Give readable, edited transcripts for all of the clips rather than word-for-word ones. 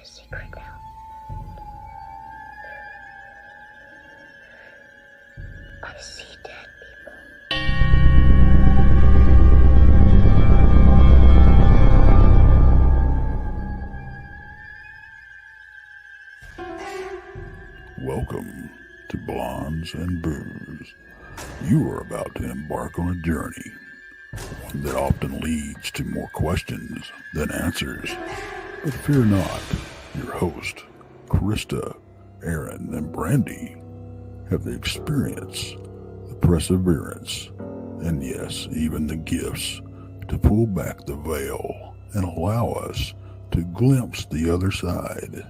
secret now. I see dead people. Welcome to Blondes and Booze. You are about to embark on a journey, one that often leads to more questions than answers. But fear not, your host, Krista, Aaron, and Brandy have the experience, the perseverance, and yes, even the gifts to pull back the veil and allow us to glimpse the other side.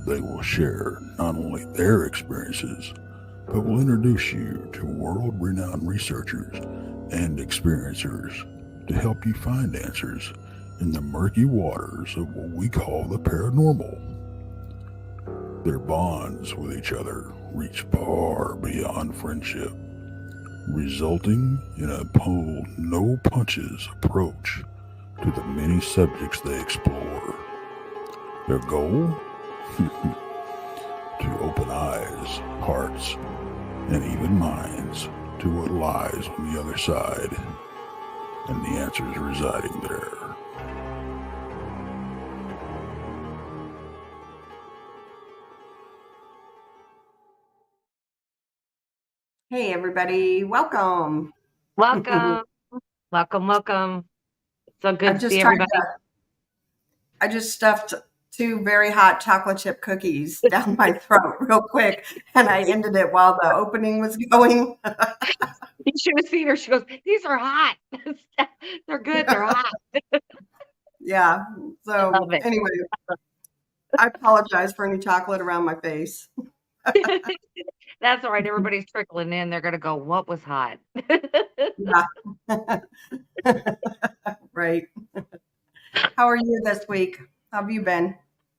They will share not only their experiences, but will introduce you to world-renowned researchers and experiencers to help you find answers in the murky waters of what we call the paranormal. Their bonds with each other reach far beyond friendship, resulting in a pull-no-punches approach to the many subjects they explore. Their goal? To open eyes, hearts, and even minds to what lies on the other side, and the answers residing there. Hey everybody, welcome. Welcome. Welcome. So good to see everybody. I just stuffed 2 very hot chocolate chip cookies down my throat real quick, and I ended it while the opening was going. You should have seen her. She goes, "These are hot. They're good. They're hot." Yeah. So anyway, I apologize for any chocolate around my face. That's all right. Everybody's trickling in. They're gonna go, "What was hot?" Yeah. Right. How are you this week? How have you been?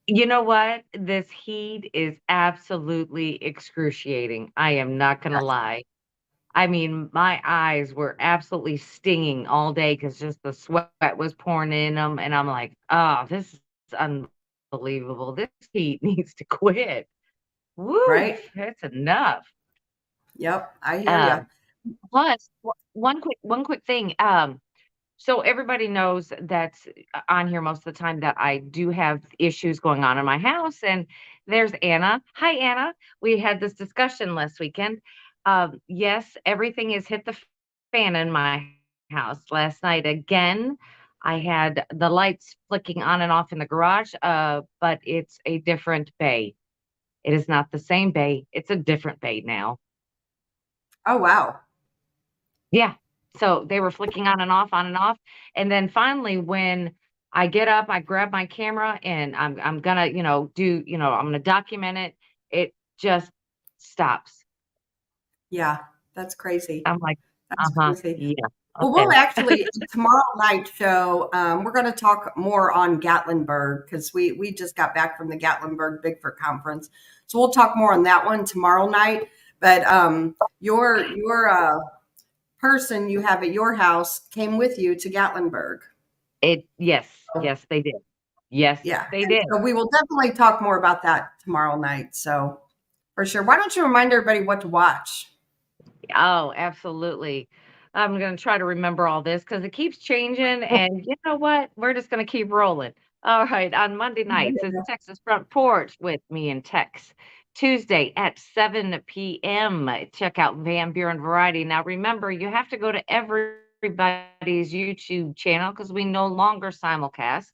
You know what? This heat is absolutely excruciating. I am not gonna lie. I mean, my eyes were absolutely stinging all day because just the sweat was pouring in them, and I'm like, "Oh, this is unbelievable. This heat needs to quit." Woo, Right? that's enough. Yep, I hear you. Plus, one quick thing. So everybody knows that's on here most of the time that I do have issues going on in my house, and there's Anna. Hi, Anna. We had this discussion last weekend. Yes, everything has hit the fan in my house. Last night again, I had the lights flicking on and off in the garage, but it's a different bay. It is not the same bay. It's a different bay now. Oh, wow. Yeah. So they were flicking on and off, on and off. And then finally, when I get up, I grab my camera and I'm gonna, I'm gonna document it. It just stops. Yeah, that's crazy. I'm like, That's crazy. yeah, Well, okay. we'll actually tomorrow night show. We're going to talk more on Gatlinburg because we just got back from the Gatlinburg Bigfoot conference, so we'll talk more on that one tomorrow night. But your person you have at your house came with you to Gatlinburg. Yes, they did. Yes, Yeah, they did. so we will definitely talk more about that tomorrow night. So for sure, why don't you remind everybody what to watch? Oh, absolutely. I'm gonna try to remember all this because it keeps changing, and you know what? We're just gonna keep rolling. All right, on Monday nights, it's Texas Front Porch with me and Tex. Tuesday at 7 p.m. Check out Van Buren Variety. Now, remember, you have to go to everybody's YouTube channel because we no longer simulcast.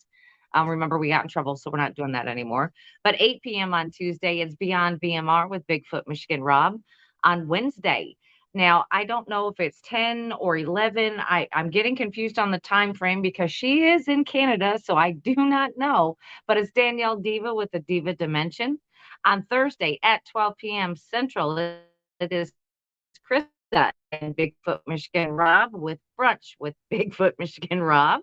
Remember, we got in trouble, so we're not doing that anymore. But 8 p.m. on Tuesday, it's Beyond BMR with Bigfoot Michigan Rob. On Wednesday, now, I don't know if it's 10 or 11. I'm getting confused on the time frame because she is in Canada, so I do not know. But it's Danielle Diva with the Diva Dimension. On Thursday at 12 p.m. Central, it is Krista and Bigfoot Michigan Rob with Brunch with Bigfoot Michigan Rob.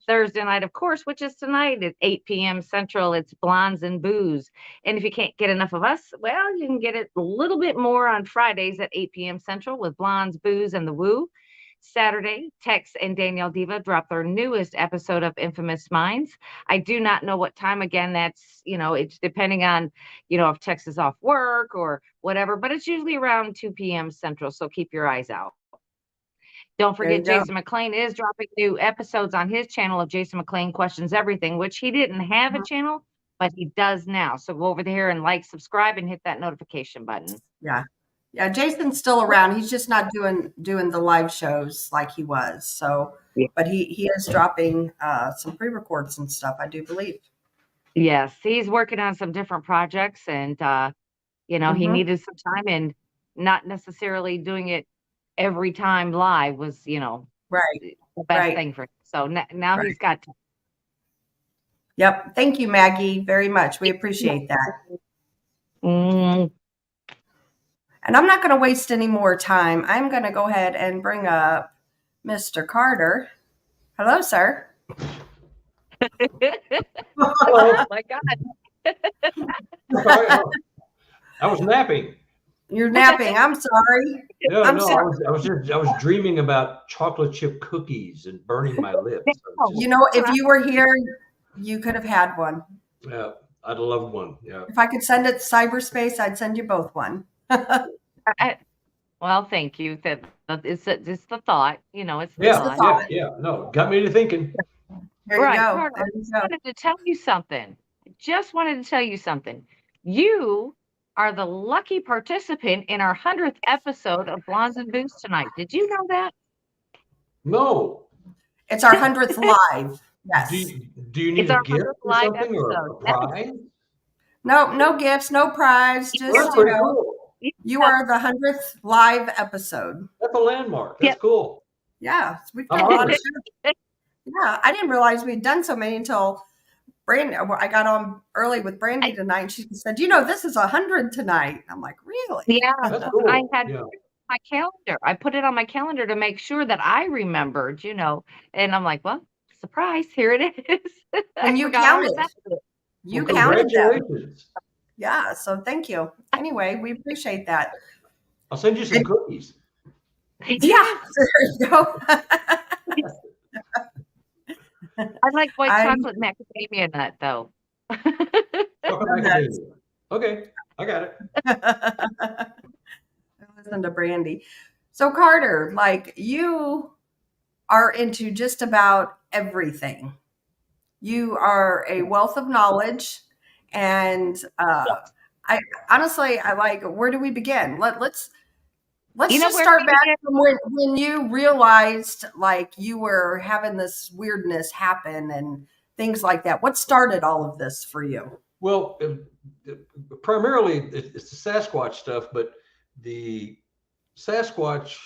Thursday night, of course, which is tonight at 8 p.m. Central. It's Blondes and Booze. And if you can't get enough of us, well, you can get it a little bit more on Fridays at 8 p.m. Central with Blondes, Booze, and the Woo. Saturday, Tex and Danielle Diva dropped their newest episode of Infamous Minds. I do not know what time. Again, that's, it's depending on, if Tex is off work or whatever, but it's usually around 2 p.m. Central. So keep your eyes out. Don't There you forget, go. Jason McLean is dropping new episodes on his channel of Jason McLean Questions Everything, which he didn't have a channel, but he does now. So go over there and like, subscribe, and hit that notification button. Yeah. Yeah, Jason's still around. He's just not doing the live shows like he was. So, Yeah. but he is dropping some pre-records and stuff, I do believe. Yes, he's working on some different projects, and he needed some time, and not necessarily doing it every time live was, Right. the best thing for him. So now he's got to. Yep. Thank you, Maggie, very much. We appreciate that. Mm. And I'm not going to waste any more time. I'm going to go ahead and bring up Mr. Carter. Hello, sir. Oh my God. I was napping. You're napping. I'm sorry. No, I'm no, sorry. I was dreaming about chocolate chip cookies and burning my lips. You know, if you were here, you could have had one. Yeah, I'd love one. Yeah. If I could send it to cyberspace, I'd send you both one. Well, thank you. It's the thought, it's the Yeah, thought. yeah. No, got me to thinking. There you Right, go. Carter, There I you just go. wanted to tell you something. Just wanted to tell you something. You are the lucky participant in our 100th episode of Blondes and Booze tonight. Did you know that? No. It's our 100th live. Yes. Do you need It's a our gift 100th or live something or a episode. prize? No gifts, no prize. Just, That's pretty cool. you are the 100th live episode. That's a landmark. That's Yep. cool. Yeah. We've I'm done a lot of honored. shows. Yeah. I didn't realize we'd done so many until I got on early with Brandy tonight, and she said, this is 100 tonight. I'm like, really? Yeah, That's cool. I had Yeah. my calendar. I put it on my calendar to make sure that I remembered, and I'm like, well, surprise, here it is. And you forgot all counted. about it. You Well, counted them. congratulations. Yeah. So thank you. Anyway, we appreciate that. I'll send you some cookies. Yeah. There you go. I like white chocolate macadamia nut, though. Okay, I got it. Listen to Brandy. So Carter, you are into just about everything. You are a wealth of knowledge, and I honestly, where do we begin? Let's just start back from when you realized you were having this weirdness happen and things like that. What started all of this for you? Well, primarily it's the Sasquatch stuff, but the Sasquatch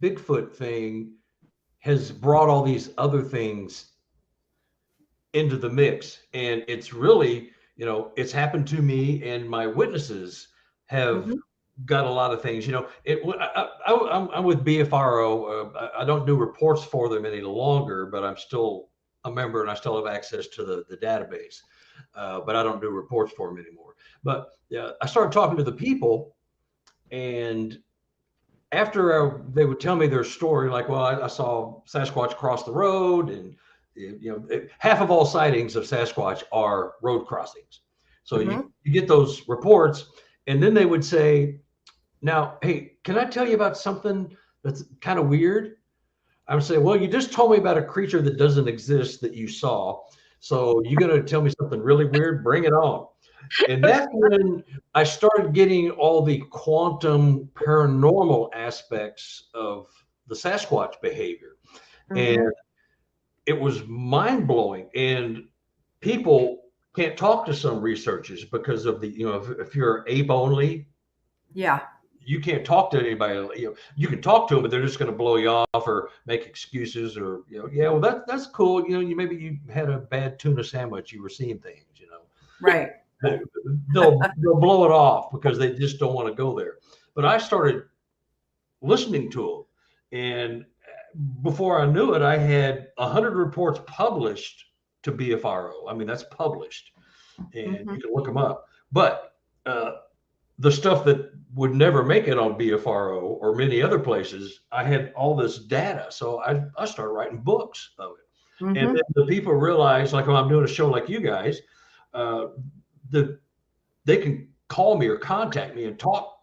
Bigfoot thing has brought all these other things into the mix. And it's really, it's happened to me, and my witnesses have got a lot of things. I'm with BFRO. I don't do reports for them any longer, but I'm still a member and I still have access to the database. But I don't do reports for them anymore. But I started talking to the people, and after they would tell me their story, I saw Sasquatch cross the road, and half of all sightings of Sasquatch are road crossings. So you get those reports, and then they would say, now, hey, can I tell you about something that's kind of weird? I would say, well, you just told me about a creature that doesn't exist that you saw. So you're going to tell me something really weird? Bring it on. And that's when I started getting all the quantum paranormal aspects of the Sasquatch behavior. And it was mind blowing. And people can't talk to some researchers because of the, if you're ape only. Yeah. You can't talk to anybody. You can talk to them, but they're just going to blow you off or make excuses, or yeah, well that's cool. Maybe you had a bad tuna sandwich. You were seeing things, Right. They'll blow it off because they just don't want to go there. But I started listening to them, and before I knew it, I had 100 reports published to BFRO. I mean, that's published, and you can look them up. But the stuff that would never make it on BFRO or many other places, I had all this data. So I started writing books of it. And Mm-hmm. then the people realize, like when I'm doing a show like you guys, they can call me or contact me and talk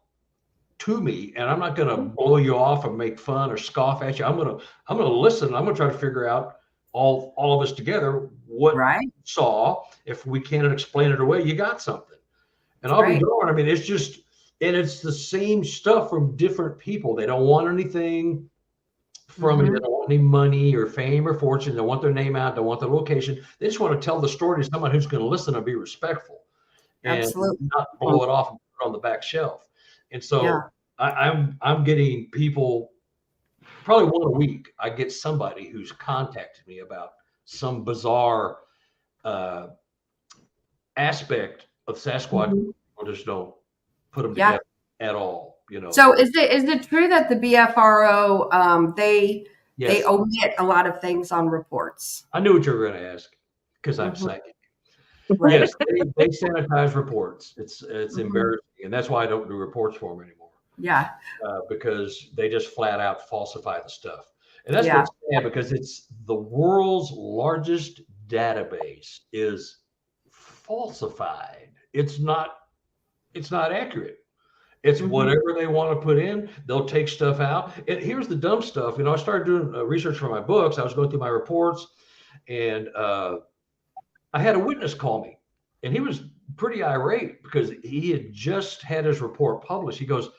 to me, and I'm not going to blow you off and make fun or scoff at you. I'm going to listen. I'm going to try to figure out all of us together what Right. you saw. If we can't explain it away, you got something. And I'll Right. be darned. I mean, it's just, and it's the same stuff from different people. They don't want anything from me. They don't want any money or fame or fortune. They want their name out. They want their location. They just want to tell the story to someone who's going to listen and be respectful and Absolutely. not blow it off and put it on the back shelf. And so Yeah. I'm getting people probably one a week. I get somebody who's contacted me about some bizarre aspect of Sasquatch. People just don't put them together at all, you know. So is it true that the BFRO they omit a lot of things on reports? I knew what you were going to ask because I'm psychic. Right. Yes, they sanitize reports. It's embarrassing, and that's why I don't do reports for them anymore. Yeah. Because they just flat out falsify the stuff, and that's what's sad, because it's the world's largest database is falsified. It's not accurate. It's whatever they want to put in. They'll take stuff out. And here's the dumb stuff. You know, I started doing research for my books. I was going through my reports, and I had a witness call me, and he was pretty irate because he had just had his report published. He goes,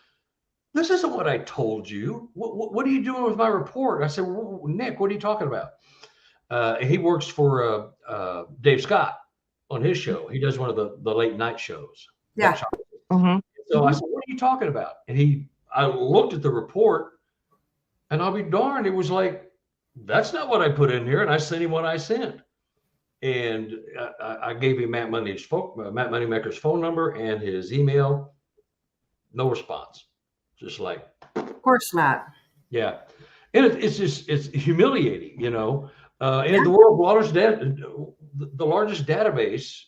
"This isn't what I told you. What are you doing with my report?" I said, well, "Nick, what are you talking about?" He works for Dave Scott on his show. He does one of the late night shows. Yeah. So I said, "What are you talking about?" And I looked at the report, and I'll be darned, it was like, that's not what I put in here. And I sent him what I sent. And I gave him Matt Moneymaker's phone number and his email. No response. Just like, of course not. Yeah. And it's humiliating, you know. And the world's largest database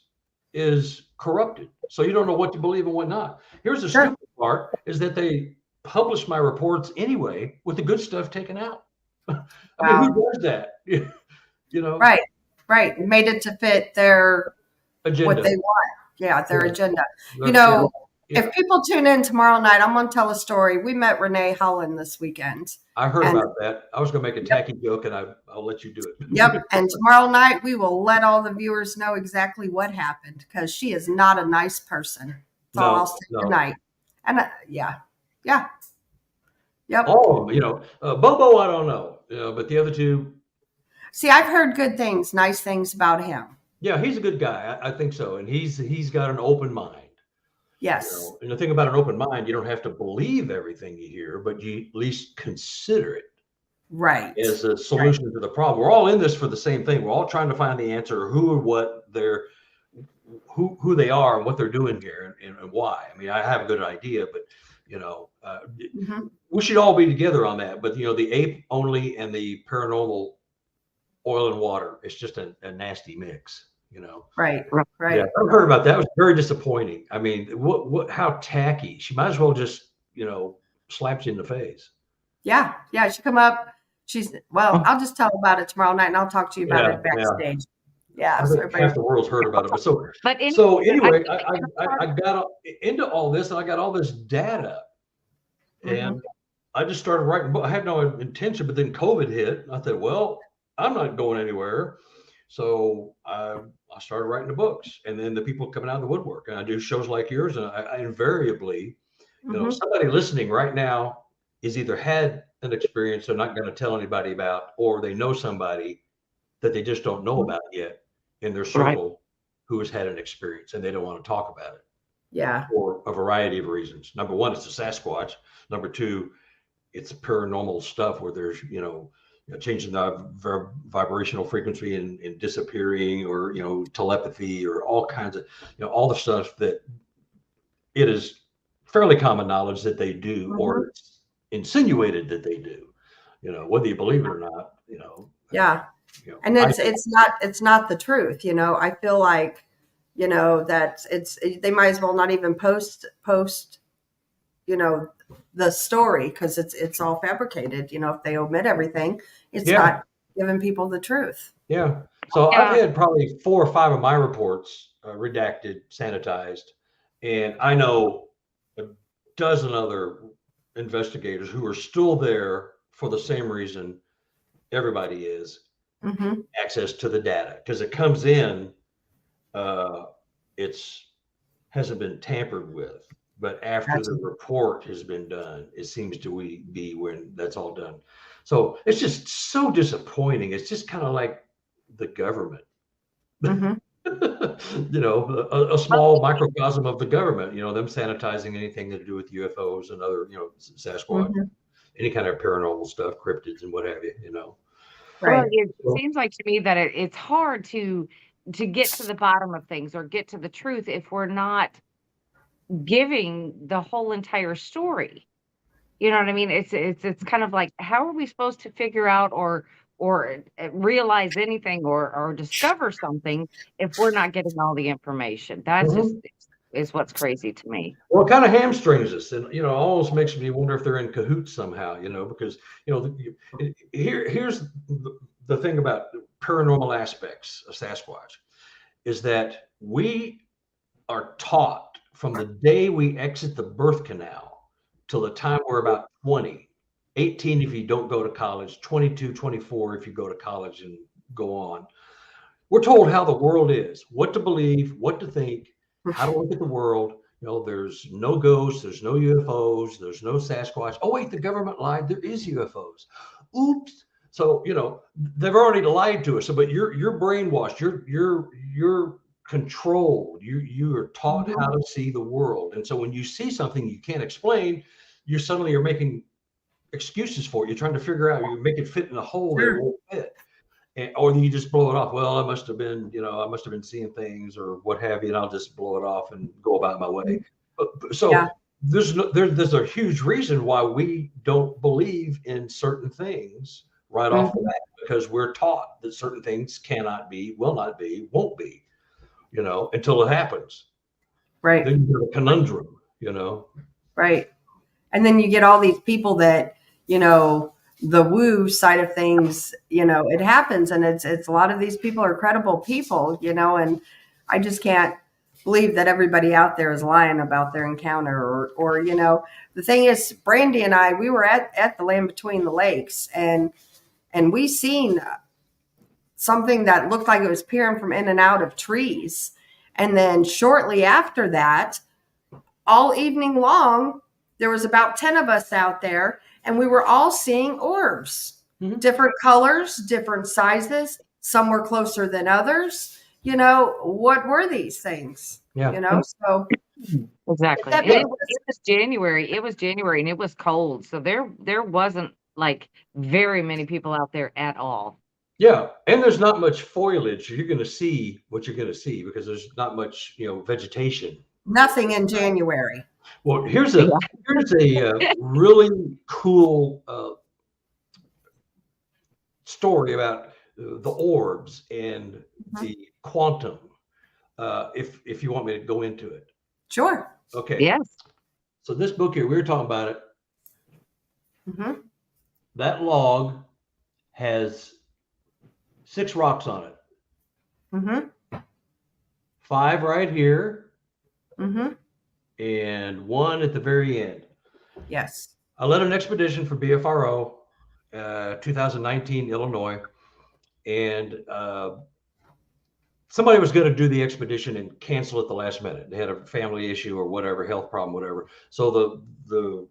is corrupted. So you don't know what to believe and what not. Here's the stupid part, is that they publish my reports anyway with the good stuff taken out. I mean, who does that? You know? Right. Made it to fit their agenda. What they want. Yeah, their agenda. You know, if people tune in tomorrow night, I'm going to tell a story. We met Renee Holland this weekend. I heard about that. I was going to make a tacky joke, and I'll let you do it. Yep. And tomorrow night, we will let all the viewers know exactly what happened, because she is not a nice person. So I'll say tonight. And Yep. Oh, you know, Bobo, I don't know, but the other two. See, I've heard good things, nice things about him. Yeah, he's a good guy. I think so. And he's got an open mind. Yes. You know? And the thing about an open mind, you don't have to believe everything you hear, but you at least consider it. Right. As a solution to the problem. We're all in this for the same thing. We're all trying to find the answer, who they are and what they're doing here and why. I mean, I have a good idea, but you know, we should all be together on that. But you know, the ape only and the paranormal oil and water, it's just a nasty mix, you know. Right. Yeah, I've heard about that. It was very disappointing. I mean, how tacky. She might as well just, you know, slap you in the face. Yeah. She come up. I'll just tell about it tomorrow night, and I'll talk to you about it backstage. Yeah. So half the world's heard about it. So anyway, I got into all this, and I got all this data, and I just started writing. I had no intention, but then COVID hit. I thought, well, I'm not going anywhere. So I started writing the books, and then the people coming out of the woodwork, and I do shows like yours, and I invariably, you know, somebody listening right now is either had an experience they're not going to tell anybody about, or they know somebody that they just don't know about yet in their circle who has had an experience, and they don't want to talk about it. Yeah. For a variety of reasons. Number one, it's a Sasquatch. Number two, it's paranormal stuff where there's, you know, changing the vibrational frequency and disappearing, or, you know, telepathy, or all kinds of, you know, all the stuff that it is fairly common knowledge that they do, or it's insinuated that they do, you know, whether you believe it or not, you know. Yeah. And it's not the truth. You know, I feel like, you know, that they might as well not even post the story, because it's all fabricated. If they omit everything, it's Yeah. not giving people the truth. Yeah. So Yeah. I've had probably 4 or 5 of my reports redacted, sanitized, and I know a dozen other investigators who are still there for the same reason everybody is, Mm-hmm. access to the data, because it comes in, it's hasn't been tampered with, but after the report has been done, it seems to be when that's all done. So it's just so disappointing. It's just kind of like the government. Mm-hmm. A small microcosm of the government, them sanitizing anything to do with UFOs and other, Sasquatch, Mm-hmm. any kind of paranormal stuff, cryptids and what have you, Well, Right. it seems like to me that it's hard to get to the bottom of things or get to the truth if we're not giving the whole entire story. You know what I mean? It's kind of like, how are we supposed to figure out or realize anything or discover something if we're not getting all the information? That's just Mhm. is what's crazy to me. Well, it kind of hamstrings us, and almost makes me wonder if they're in cahoots somehow. Because here's the thing about paranormal aspects of Sasquatch is that we are taught from the day we exit the birth canal till the time we're about 20, 18 if you don't go to college, 22, 24 if you go to college and go on. We're told how the world is, what to believe, what to think, how to look at the world. There's no ghosts, there's no UFOs, there's no Sasquatch. Oh, wait, the government lied. There is UFOs. Oops. So, they've already lied to us. So, but you're brainwashed. You're controlled. You are taught how to see the world. And so when you see something you can't explain, you suddenly are making excuses for it. You're trying to figure out, you make it fit in a hole that it won't fit. Or you just blow it off. Well, I must have been seeing things or what have you, and I'll just blow it off and go about my way. So Yeah. there's a huge reason why we don't believe in certain things right off the bat, because we're taught that certain things cannot be, will not be, won't be, until it happens. Right. Then you have a conundrum, Right. And then you get all these people that, the woo side of things, it happens, and it's a lot of these people are credible people, and I just can't believe that everybody out there is lying about their encounter or the thing is, Brandy and I, we were at the Land Between the Lakes, and we seen something that looked like it was peering from in and out of trees. And then shortly after that, all evening long, there was about 10 of us out there, and we were all seeing orbs, different colors, different sizes. Some were closer than others. What were these things? Yeah. So Exactly. And it was January. It was January and it was cold. So there wasn't like very many people out there at all. Yeah, and there's not much foliage. You're going to see what you're going to see because there's not much, vegetation. nothing in January. Well, here's a really cool story about the orbs and the quantum. If you want me to go into it. Sure. Okay. Yes. So this book here, we were talking about it. Mm-hmm. That log has 6 rocks on it. Mm-hmm. 5 right here. Mm-hmm. And 1 at the very end. Yes. I led an expedition for BFRO, 2019, Illinois, and somebody was going to do the expedition and cancel at the last minute. They had a family issue or whatever, health problem, whatever. So the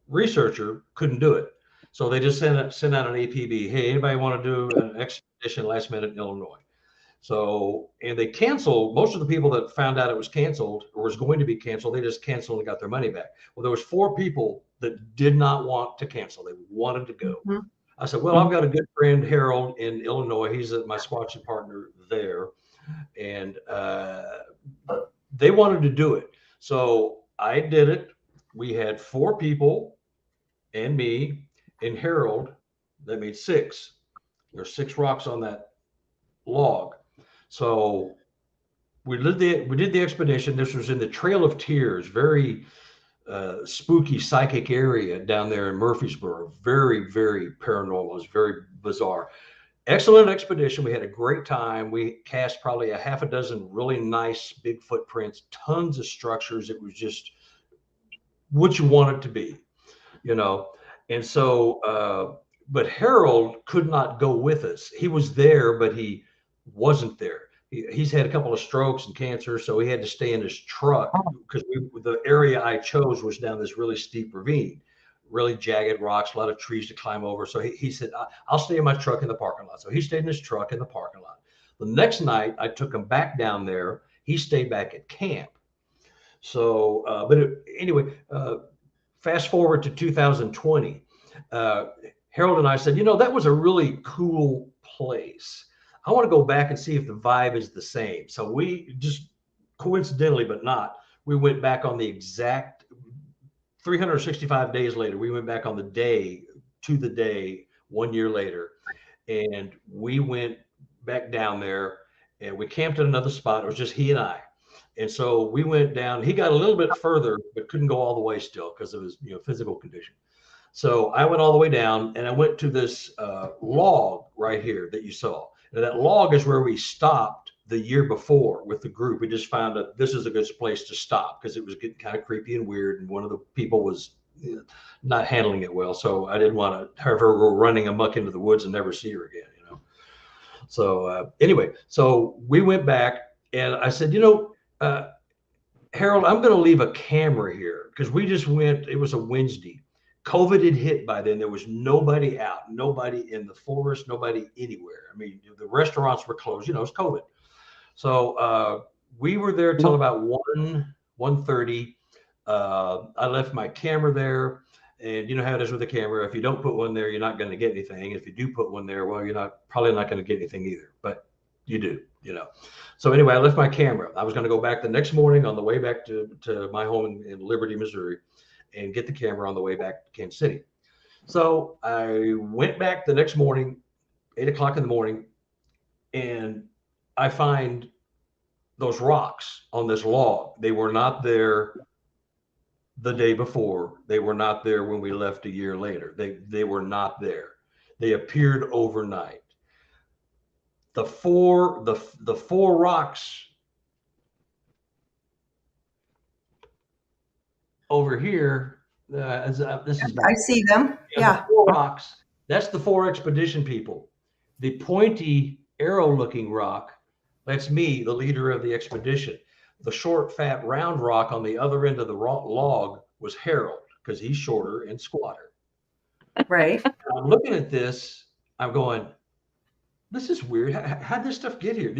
researcher couldn't do it. So they just sent out an APB. Hey, anybody want to do an expedition last minute in Illinois? So, and they canceled. Most of the people that found out it was canceled or was going to be canceled, they just canceled and got their money back. Well, there was 4 people that did not want to cancel. They wanted to go. Mm-hmm. I said, well, I've got a good friend, Harold, in Illinois. He's my Squatching partner there. And they wanted to do it. So I did it. We had 4 people and me and Harold. That made 6. There's 6 rocks on that log. So we did the expedition. This was in the Trail of Tears, very spooky psychic area down there in Murfreesboro. Very, very paranormal. It was very bizarre. Excellent expedition. We had a great time. We cast probably a half a dozen really nice big footprints, tons of structures. It was just what you want it to be, you know. And so, but Harold could not go with us. He was there, but he wasn't there. He's had a couple of strokes and cancer, so he had to stay in his truck because the area I chose was down this really steep ravine, really jagged rocks, a lot of trees to climb over. So he said, I'll stay in my truck in the parking lot. So he stayed in his truck in the parking lot. The next night, I took him back down there. He stayed back at camp. So, anyway, fast forward to 2020. Harold and I said, that was a really cool place. I want to go back and see if the vibe is the same. So we just coincidentally, but not, we went back on the exact 365 days later. We went back on the day 1 year later, and we went back down there and we camped at another spot. It was just he and I. And so we went down. He got a little bit further, but couldn't go all the way still because of his physical condition. So I went all the way down and I went to this log right here that you saw. Now, that log is where we stopped the year before with the group. We just found that this is a good place to stop because it was getting kind of creepy and weird. And one of the people was not handling it well. So I didn't want to have her go running amok into the woods and never see her again, So anyway, so we went back and I said, Harold, I'm going to leave a camera here because we just went, it was a Wednesday. COVID had hit by then. There was nobody out, nobody in the forest, nobody anywhere. I mean, the restaurants were closed, it was COVID. So we were there till about 1:30. I left my camera there, and you know how it is with a camera. If you don't put one there, you're not going to get anything. If you do put one there, well, you're probably not going to get anything either, but you do, So anyway, I left my camera. I was going to go back the next morning on the way back to my home in Liberty, Missouri, and get the camera on the way back to Kansas City. So I went back the next morning, 8 o'clock in the morning, and I find those rocks on this log. They were not there the day before. They were not there when we left a year later. They were not there. They appeared overnight. The four rocks over here, this is I see them. Yeah. The 4 rocks. That's the 4 expedition people. The pointy arrow-looking rock, that's me, the leader of the expedition. The short, fat, round rock on the other end of the log was Harold because he's shorter and squatter. Right. I'm looking at this. I'm going, this is weird. How'd this stuff get here?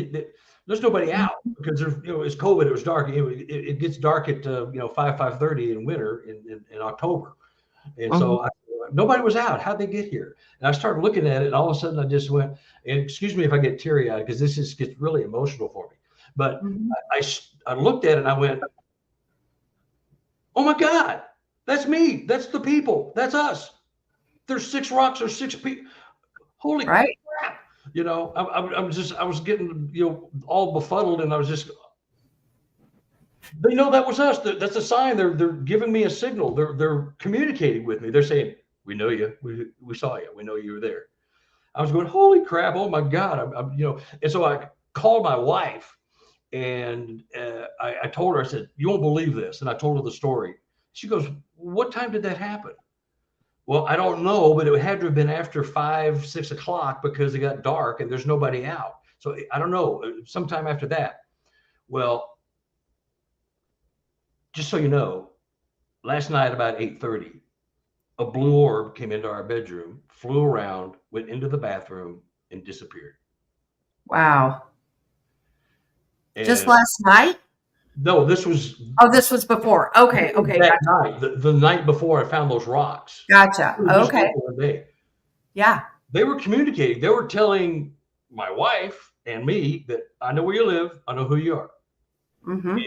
There's nobody out because there's, it's COVID. It was dark. It gets dark at 5:30 in winter in October, and so nobody was out. How'd they get here? And I started looking at it, and all of a sudden I just went. And excuse me if I get teary-eyed because this just gets really emotional for me. But I looked at it and I went, oh my God, that's me. That's the people. That's us. There's 6 rocks or 6 people. Holy crap. I was getting, all befuddled, and I was just, they know that was us. That's a sign. They're giving me a signal. They're communicating with me. They're saying, we know you. We saw you. We know you were there. I was going, holy crap. Oh my God. And so I called my wife and I told her, I said, you won't believe this. And I told her the story. She goes, what time did that happen? Well, I don't know, but it had to have been after 5, 6 o'clock because it got dark and there's nobody out. So I don't know, sometime after that. Well, just so you know, last night about 8:30, a blue orb came into our bedroom, flew around, went into the bathroom, and disappeared. Wow. And just last night? No, this was. Oh, this was before. Okay. That night, the night before I found those rocks. Gotcha. Okay. Yeah. They were communicating. They were telling my wife and me that I know where you live. I know who you are. Mm-hmm.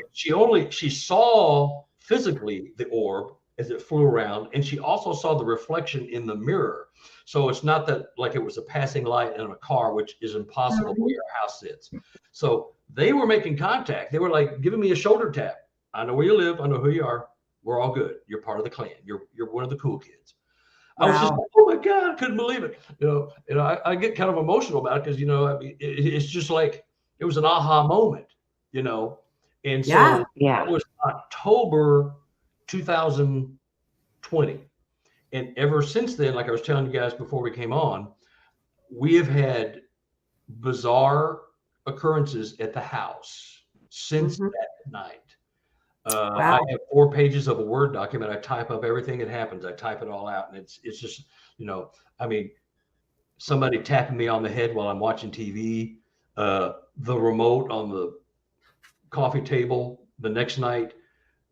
She saw physically the orb as it flew around, and she also saw the reflection in the mirror. So it's not that like it was a passing light in a car, which is impossible where your house sits. So they were making contact. They were like giving me a shoulder tap. I know where you live. I know who you are. We're all good. You're part of the clan. You're one of the cool kids. I was just Wow. like, oh my God, I couldn't believe it. I get kind of emotional about it because, I mean, it's just like, it was an aha moment, and Yeah. so that was October 2020. And ever since then, like I was telling you guys before we came on, we have had bizarre occurrences at the house since Mhm. that night. Wow. I have 4 pages of a Word document. I type up everything that happens. I type it all out, and it's just, I mean, somebody tapping me on the head while I'm watching TV, the remote on the coffee table the next night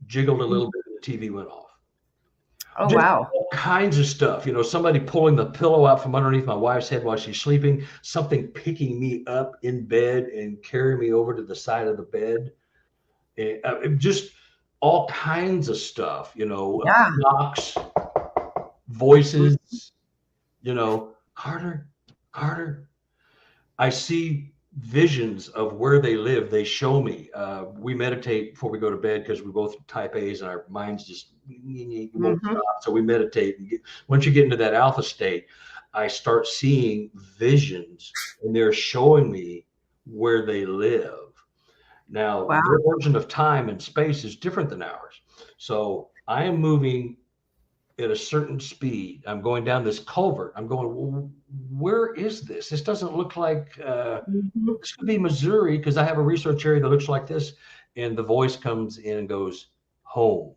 jiggled a little bit, and the TV went off. Oh, Just wow. all kinds of stuff. Somebody pulling the pillow out from underneath my wife's head while she's sleeping, something picking me up in bed and carrying me over to the side of the bed. Just all kinds of stuff, Yeah. knocks, voices, Carter, Carter. I see visions of where they live. They show me. We meditate before we go to bed because we both type A's and our minds just won't Mhm. stop. So we meditate. And once you get into that alpha state, I start seeing visions, and they're showing me where they live. Now, Wow. their version of time and space is different than ours. So I am moving at a certain speed. I'm going down this culvert. I'm going, well, where is this? This doesn't look like Mhm. this could be Missouri because I have a research area that looks like this. And the voice comes in and goes, home.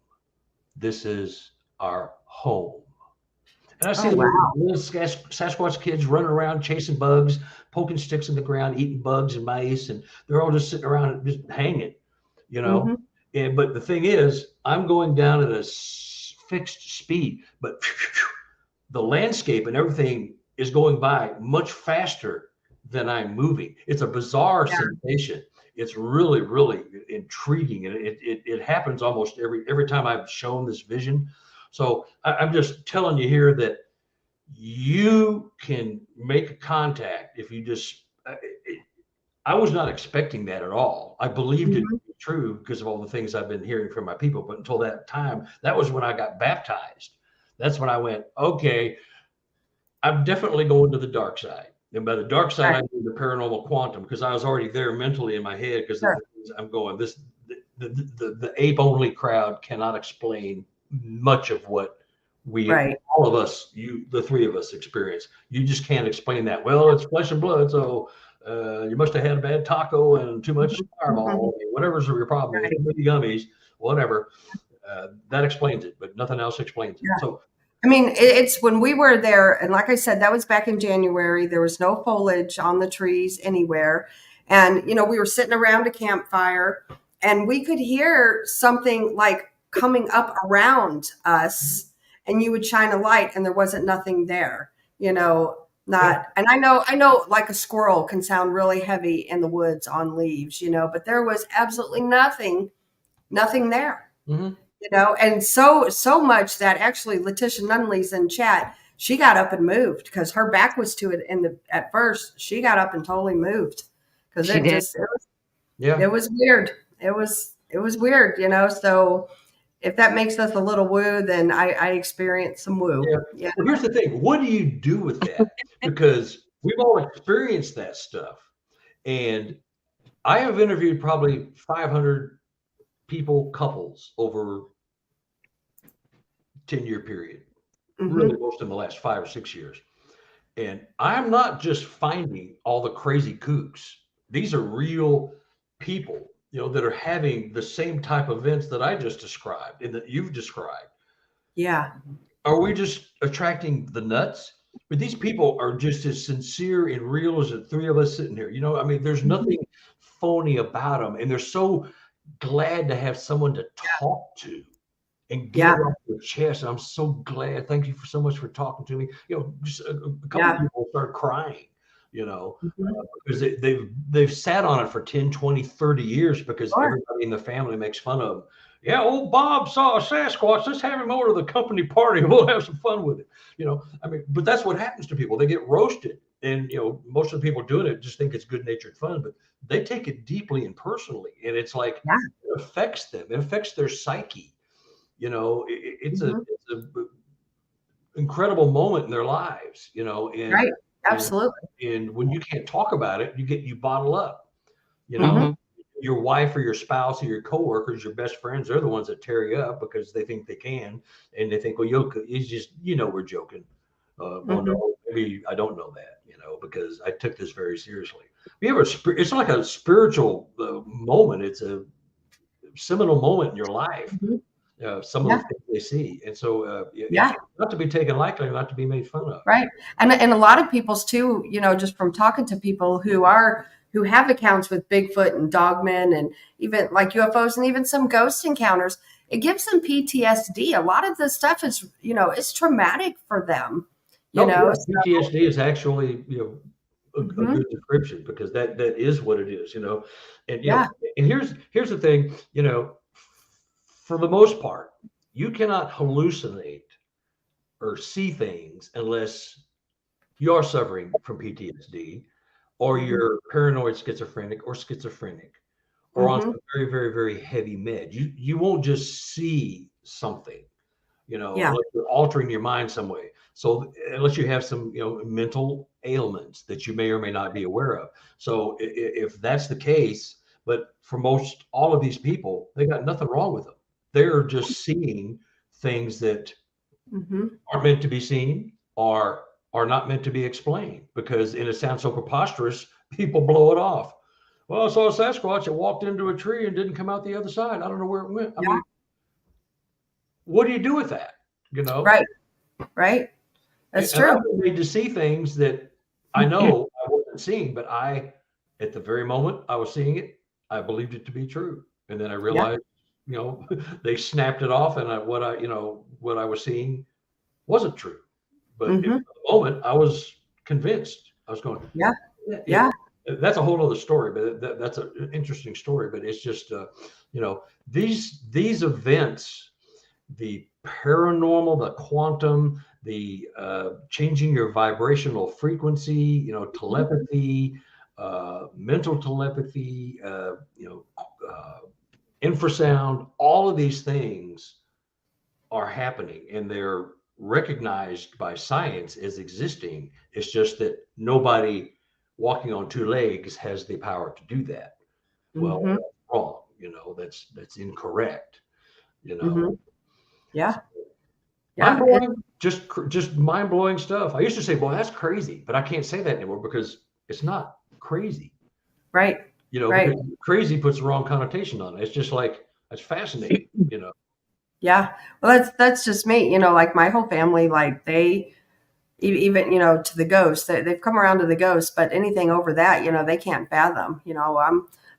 This is our home. And I see Oh, the wow. little Sasquatch kids running around chasing bugs, poking sticks in the ground, eating bugs and mice, and they're all just sitting around and just hanging, you know. Mhm. But the thing is, I'm going down at a fixed speed, but the landscape and everything is going by much faster than I'm moving. It's a bizarre Yeah. sensation. It's really, really intriguing, and it happens almost every time I've shown this vision. So I'm just telling you here that you can make a contact if you just. I was not expecting that at all. I believed it Mhm. to be true because of all the things I've been hearing from my people. But until that time, that was when I got baptized. That's when I went, okay, I'm definitely going to the dark side. And by the dark side, Right. I mean the paranormal quantum, because I was already there mentally in my head because of Sure. the things I'm going. The ape only crowd cannot explain much of what Right. all of us, the 3 of us experience. You just can't explain that. Well, it's flesh and blood, so you must have had a bad taco and too much Mhm. Fireball, whatever's your problem is, Right. too many gummies, whatever. That explains it, but nothing else explains it. Yeah. So I mean, it's when we were there, and like I said, that was back in January. There was no foliage on the trees anywhere. And, we were sitting around a campfire and we could hear something like coming up around us, and you would shine a light and there wasn't nothing there, yeah, not, and I know like a squirrel can sound really heavy in the woods on leaves, but there was absolutely nothing there. mhm. And so much that actually Letitia Nunley's in chat. She got up and moved because her back was to it at first. She got up and totally moved because She did. Yeah. it was weird. It was weird. So if that makes us a little woo, then I experienced some Yeah. woo. Yeah. Well, here's the thing. What do you do with that? Because we've all experienced that stuff. And I have interviewed probably 500 people, couples over 10-year period, really Hmm. most in the last 5 or 6 years. And I'm not just finding all the crazy kooks. These are real people, that are having the same type of events that I just described and that you've described. Yeah. Are we just attracting the nuts? But these people are just as sincere and real as the 3 of us sitting here. I mean, there's Mhm. nothing phony about them, and they're so glad to have someone to talk to and get Yeah. it off their chest. I'm so glad. Thank you so much for talking to me. Just a couple of Yeah. people start crying, Mhm. because they've sat on it for 10, 20, 30 years because Sure. everybody in the family makes fun of them. Yeah, old Bob saw a Sasquatch. Let's have him over to the company party. We'll have some fun with it. I mean, but that's what happens to people. They get roasted. And, most of the people doing it just think it's good natured fun, but they take it deeply and personally. And it's like, Yeah. it affects them. It affects their psyche. You know, it's Mhm. a incredible moment in their lives, you know, Right. and Absolutely. and when you can't talk about it, you bottle up, you know. Mhm. Mhm. Your wife or your spouse or your coworkers, your best friends, they're the ones that tear you up because they think they can, and they think, well, it's just, we're joking. Well, Mhm. no, maybe I don't know that, because I took this very seriously. We have it's like a spiritual moment. It's a seminal moment in your life. Mhm. Some of the Yeah. things they see, and so it's Yeah. not to be taken lightly, not to be made fun of. Right. And a lot of people's too, just from talking to people who have accounts with Bigfoot and dogmen and even like UFOs and even some ghost encounters, it gives them PTSD. A lot of this stuff is, it's traumatic for them, you Oh know. yeah, PTSD is actually a Mhm. good description, because that is what it is, and Yeah. and here's the thing, for the most part, you cannot hallucinate or see things unless you are suffering from PTSD, or Mhm. you're paranoid schizophrenic, or on Mhm. some very, very, very heavy med. You won't just see something, Yeah. unless you're altering your mind some way. So unless you have some, mental ailments that you may or may not be aware of. So if that's the case, but for most all of these people, they got nothing wrong with them. They're just seeing things that Mhm. aren't meant to be seen, or are not meant to be explained, because, and it sounds so preposterous, people blow it off. Well, I saw a Sasquatch that walked into a tree and didn't come out the other side. I don't know where it went. I Yeah. mean, what do you do with that? You know, Right. Right. and That's I've true. been made to see things that I know I wasn't seeing, but at the very moment I was seeing it, I believed it to be true. And then I Yeah. realized, they snapped it off, and what I was seeing wasn't true. But in Mhm. the moment, I was convinced. I was going, Yeah. yeah, Yeah. that's a whole other story, but that's an interesting story. But it's just, these events, the paranormal, the quantum, the changing your vibrational frequency, Mhm. telepathy, mental telepathy, infrasound, all of these things are happening, and they're recognized by science as existing. It's just that nobody walking on two legs has the power to do that. Well, Mhm. that's wrong. That's incorrect. You know, Mhm. Yeah. mind Yeah. blowing, just mind blowing stuff. I used to say, "Well, that's crazy," but I can't say that anymore because it's not crazy. Right. Right. Because crazy puts the wrong connotation on it. It's just like, that's fascinating. Yeah. Well, that's just me. Like my whole family, like they even to the ghost. They've come around to the ghost, but anything over that, they can't fathom.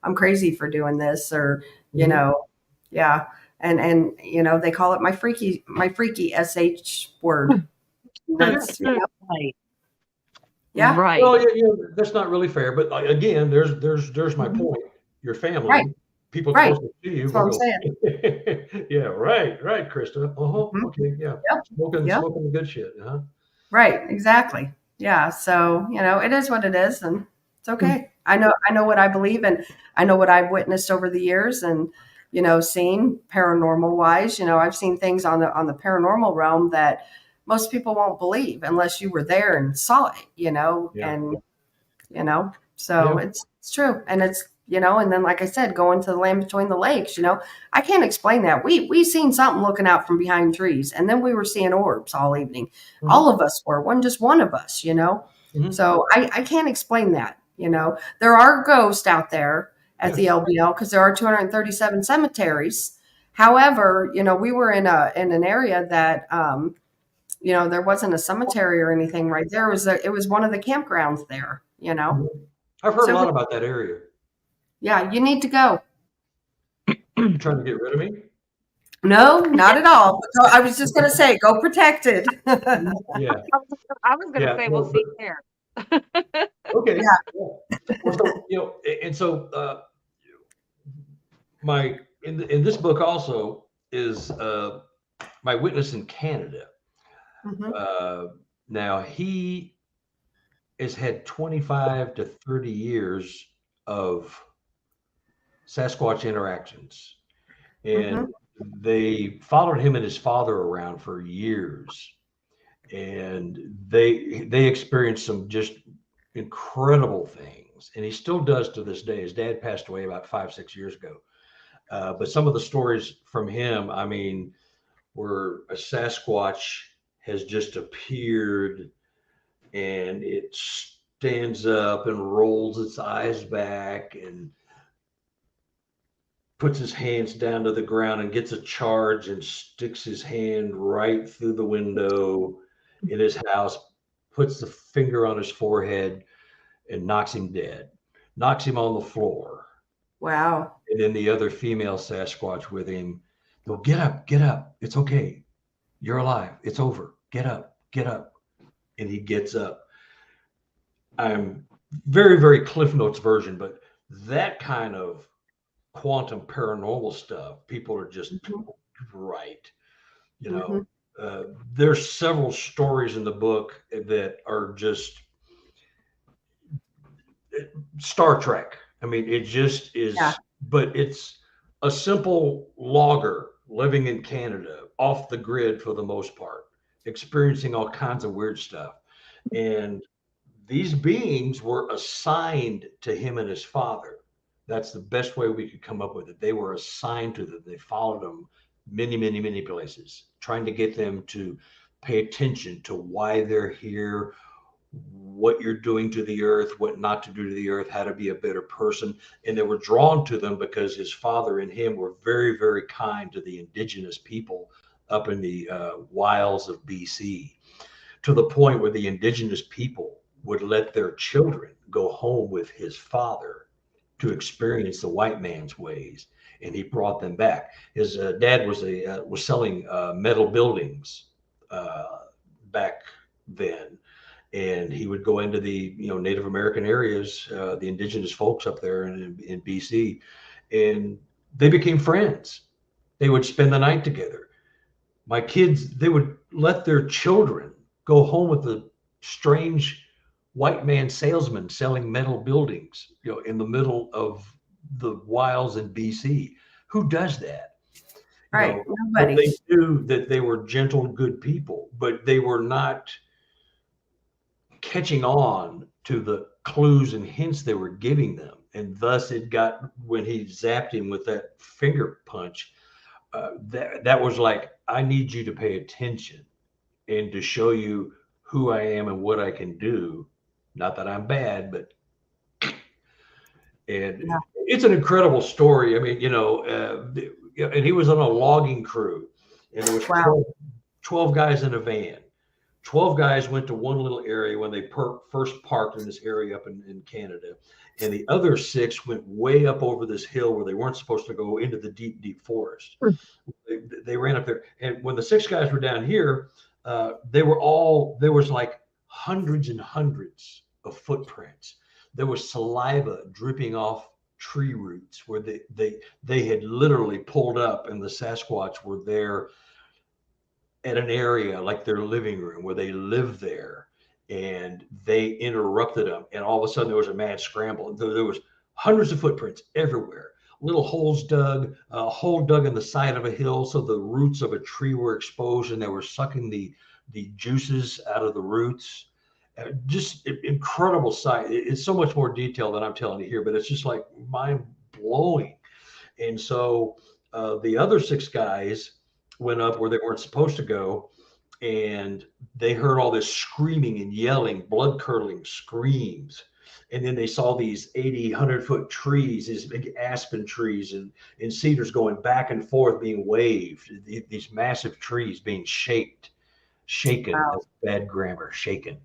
I'm crazy for doing this, or you Mhm. know, yeah. And they call it my freaky sh word. Yeah. That's Right. yeah. Right. Well, that's not really fair. But again, there's my Mhm. point. Your Right. family, people Right. closest to you That's what will I'm go, saying. yeah, right, right, Krista. Mhm. Okay, yeah, Yep. Yep. smoking the good shit, huh? Right, exactly. Yeah, so, it is what it is and it's okay. I know what I believe and I know what I've witnessed over the years and seen paranormal wise, I've seen things on the paranormal realm that most people won't believe unless you were there and saw it, Yeah, and yeah. so it's true. And it's, and then like I said, going to the land between the lakes, I can't explain that. We seen something looking out from behind trees, and then we were seeing orbs all evening. Hmm. All of us were, one just one of us, Hmm. So I can't explain that, There are ghosts out there at Yeah. the LBL because there are 237 cemeteries. However, we were in an area that there wasn't a cemetery or anything right there. It was one of the campgrounds there, Mhm. I've heard a So lot about that area. yeah, you need to go. You trying to get rid of me? No, not at all. So I was just going to say, go protected. Yeah, I was gonna yeah. say we'll No, see there. okay. Yeah. Yeah. Well, so and so my in this book also is my witness in Canada. Mhm. Uh, Now he has had 25 to 30 years of Sasquatch interactions, and Mhm. they followed him and his father around for years, and they experienced some just incredible things, and he still does to this day. His dad passed away about 5-6 years ago, but some of the stories from him, I mean, where a Sasquatch has just appeared and it stands up and rolls its eyes back and puts his hands down to the ground and gets a charge and sticks his hand right through the window in his house, puts the finger on his forehead and knocks him dead, knocks him on the floor. Wow. And then the other female Sasquatch with him, they'll get up. It's okay. You're alive. It's over. Get up. And he gets up. I'm very, very Cliff Notes version, but that kind of quantum paranormal stuff, people are just right. You know, there's several stories in the book that are just Star Trek. I mean, it just is, but it's a simple logger living in Canada, off the grid for the most part, experiencing all kinds of weird stuff. And these beings were assigned to him and his father. That's the best way we could come up with it. They were assigned to them. They followed them many places, trying to get them to pay attention to why they're here, what you're doing to the earth, what not to do to the earth, how to be a better person. And they were drawn to them because his father and him were very, very kind to the indigenous people up in the wilds of BC, to the point where the indigenous people would let their children go home with his father to experience the white man's ways, and he brought them back. His dad was selling metal buildings back then, and he would go into the Native American areas, the indigenous folks up there in BC, and they became friends. They would spend the night together. My kids, they would let their children go home with the strange white man salesman selling metal buildings, in the middle of the wilds in BC. Who does that? Right. Nobody. They knew that they were gentle, good people, but they were not catching on to the clues and hints they were giving them. And thus it got, when he zapped him with that finger punch, that was like, I need you to pay attention and to show you who I am and what I can do. Not that I'm bad, but it's an incredible story. I mean, and he was on a logging crew, and there was 12 guys in a van. 12 guys went to one little area when they first parked in this area up in Canada, and the other 6 went way up over this hill where they weren't supposed to go, into the deep forest. They ran up there, and when the 6 guys were down here, there was like hundreds and hundreds of footprints. There was saliva dripping off tree roots where they had literally pulled up, and the Sasquatch were there at an area like their living room where they lived there, and they interrupted them, and all of a sudden there was a mad scramble. There was hundreds of footprints everywhere, little holes dug, a hole dug in the side of a hill so the roots of a tree were exposed, and they were sucking the juices out of the roots. Just incredible sight. It's so much more detail than I'm telling you here, but it's just like mind blowing. And so the other 6 guys went up where they weren't supposed to go, and they heard all this screaming and yelling, blood curdling screams. And then they saw these 80, 100-foot trees, these big aspen trees and cedars going back and forth, being waved, these massive trees being shaken. Wow. That's bad grammar, shaken.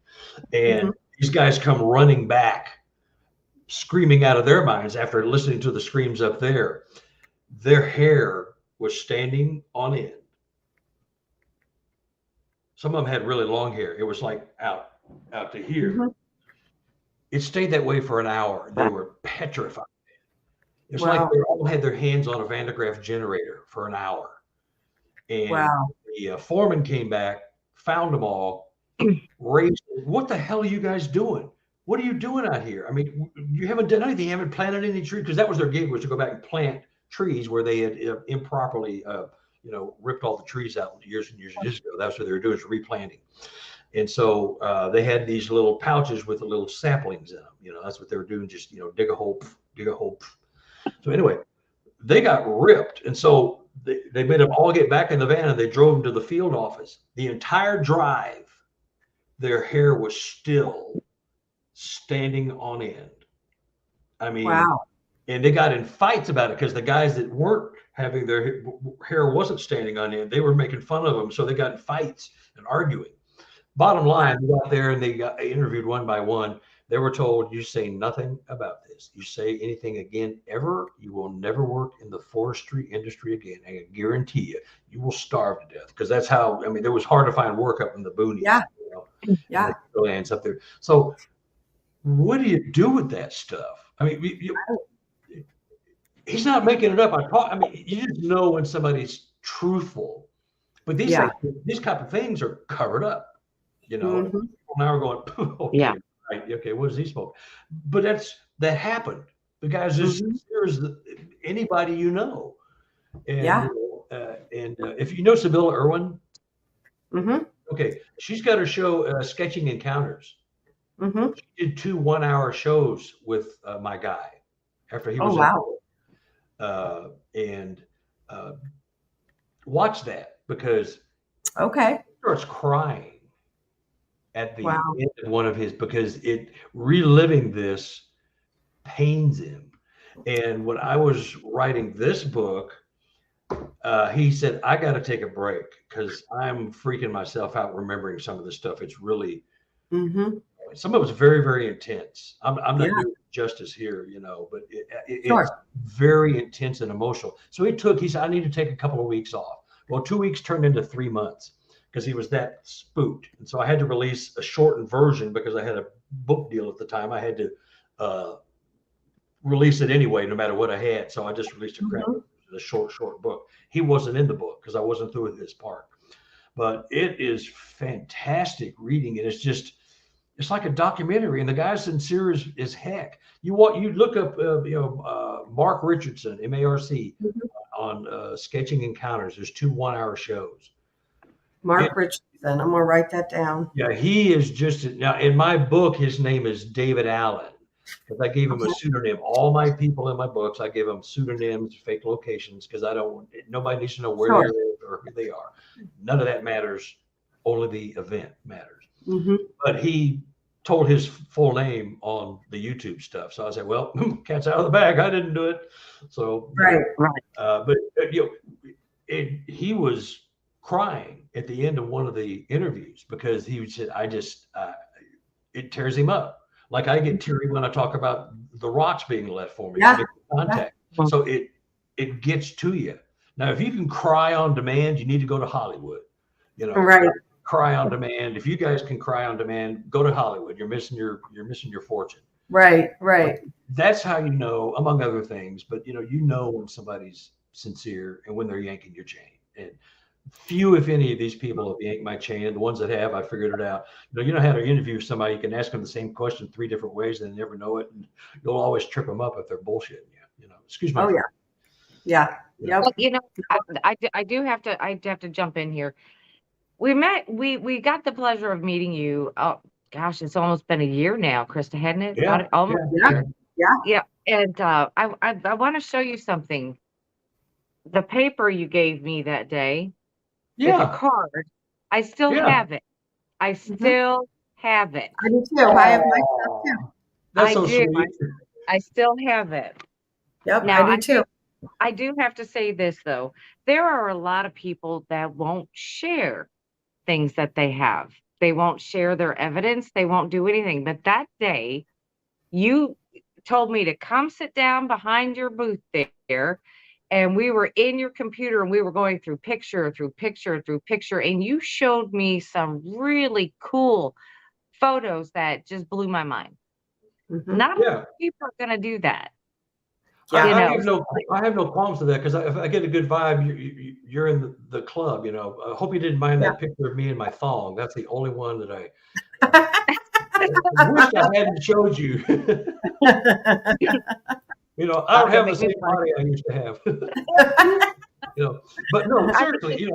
And these guys come running back, screaming out of their minds after listening to the screams up there. Their hair was standing on end. Some of them had really long hair. It was like out to here. It stayed that way for an hour. They were petrified. It's like they all had their hands on a Van de Graaff generator for an hour. And the foreman came back, found them all, raised, what the hell are you guys doing? What are you doing out here? I mean, you haven't done anything. You haven't planted any trees, because that was their gig, was to go back and plant trees where they had improperly ripped all the trees out years and years and years ago. That's what they were doing, is replanting. And so they had these little pouches with the little saplings in them. That's what they were doing. Just, dig a hole. So anyway, they got ripped. And so they made them all get back in the van, and they drove them to the field office. The entire drive, their hair was still standing on end. I mean, wow. And they got in fights about it because the guys that weren't having their hair wasn't standing on end. They were making fun of them. So they got in fights and arguing. Bottom line, they got there and they got interviewed one by one. They were told, you say nothing about this. You say anything again ever, you will never work in the forestry industry again. I guarantee you will starve to death. Because that's how, it was hard to find work up in the boonies. Yeah. Yeah. The lands up there. So what do you do with that stuff? He's not making it up. You just know when somebody's truthful. But these type of things are covered up. Mm-hmm. People now are going, okay, right, okay, what does he smoke? But that happened. The guy's just here's anybody And if you know Sibylla Irwin, okay, she's got her show Sketching Encounters. She did 2 1-hour shows with my guy after he was watch that, because he starts crying at the end of one of his, because reliving this pains him. And when I was writing this book, he said, I got to take a break because I'm freaking myself out remembering some of this stuff. It's really, some of it's very, very intense. I'm not doing justice here, but it's very intense and emotional. So he said, I need to take a couple of weeks off. Well, 2 weeks turned into 3 months because he was that spooked. And so I had to release a shortened version because I had a book deal at the time. I had to release it anyway, no matter what I had. So I just released a short book. He wasn't in the book because I wasn't through with his part. But it is fantastic reading it. It's like a documentary, and the guy's sincere as heck. You look up, Mark Richardson, M-A-R-C, on Sketching Encounters. There's 2 1-hour shows. Mark Richardson. I'm going to write that down. Yeah, he is now in my book, his name is David Allen, because I gave him a pseudonym. All my people in my books, I give them pseudonyms, fake locations, because nobody needs to know where they live or who they are. None of that matters. Only the event matters. But he told his full name on the YouTube stuff. So I said, well, cat's out of the bag. I didn't do it. So, but he was crying at the end of one of the interviews because he said, it tears him up. Like I get teary when I talk about the rocks being left for me. Contact. So it gets to you. Now, if you can cry on demand, you need to go to Hollywood, cry on demand. If you guys can cry on demand, go to Hollywood. You're missing your fortune. Right. That's how you know, among other things, but when somebody's sincere and when they're yanking your chain. And few, if any, of these people have yanked my chain, and the ones that have, I figured it out. You know how to interview somebody. You can ask them the same question 3 different ways, and they never know it, and you'll always trip them up if they're bullshitting you. Excuse me. Yeah. Well, I do have to jump in here. We got the pleasure of meeting you. Oh gosh, it's almost been a year now, Krista, hadn't it? Yeah. Yeah. And I want to show you something. The paper you gave me that day, with a card, I still have it. I still have it. I do too. I have my stuff too. That's so sweet. I still have it. Yep, now, I do too. I do have to say this, though. There are a lot of people that won't share things that they have. They won't share their evidence. They won't do anything. But that day, you told me to come sit down behind your booth there, and we were in your computer, and we were going through picture, and you showed me some really cool photos that just blew my mind. Not a lot of people are going to do that. I have no qualms with that, because if I get a good vibe, you're in the club. I hope you didn't mind that picture of me in my thong. That's the only one that I wish I hadn't showed you. I don't have the same body I used to have. You know, but no, I mean, seriously,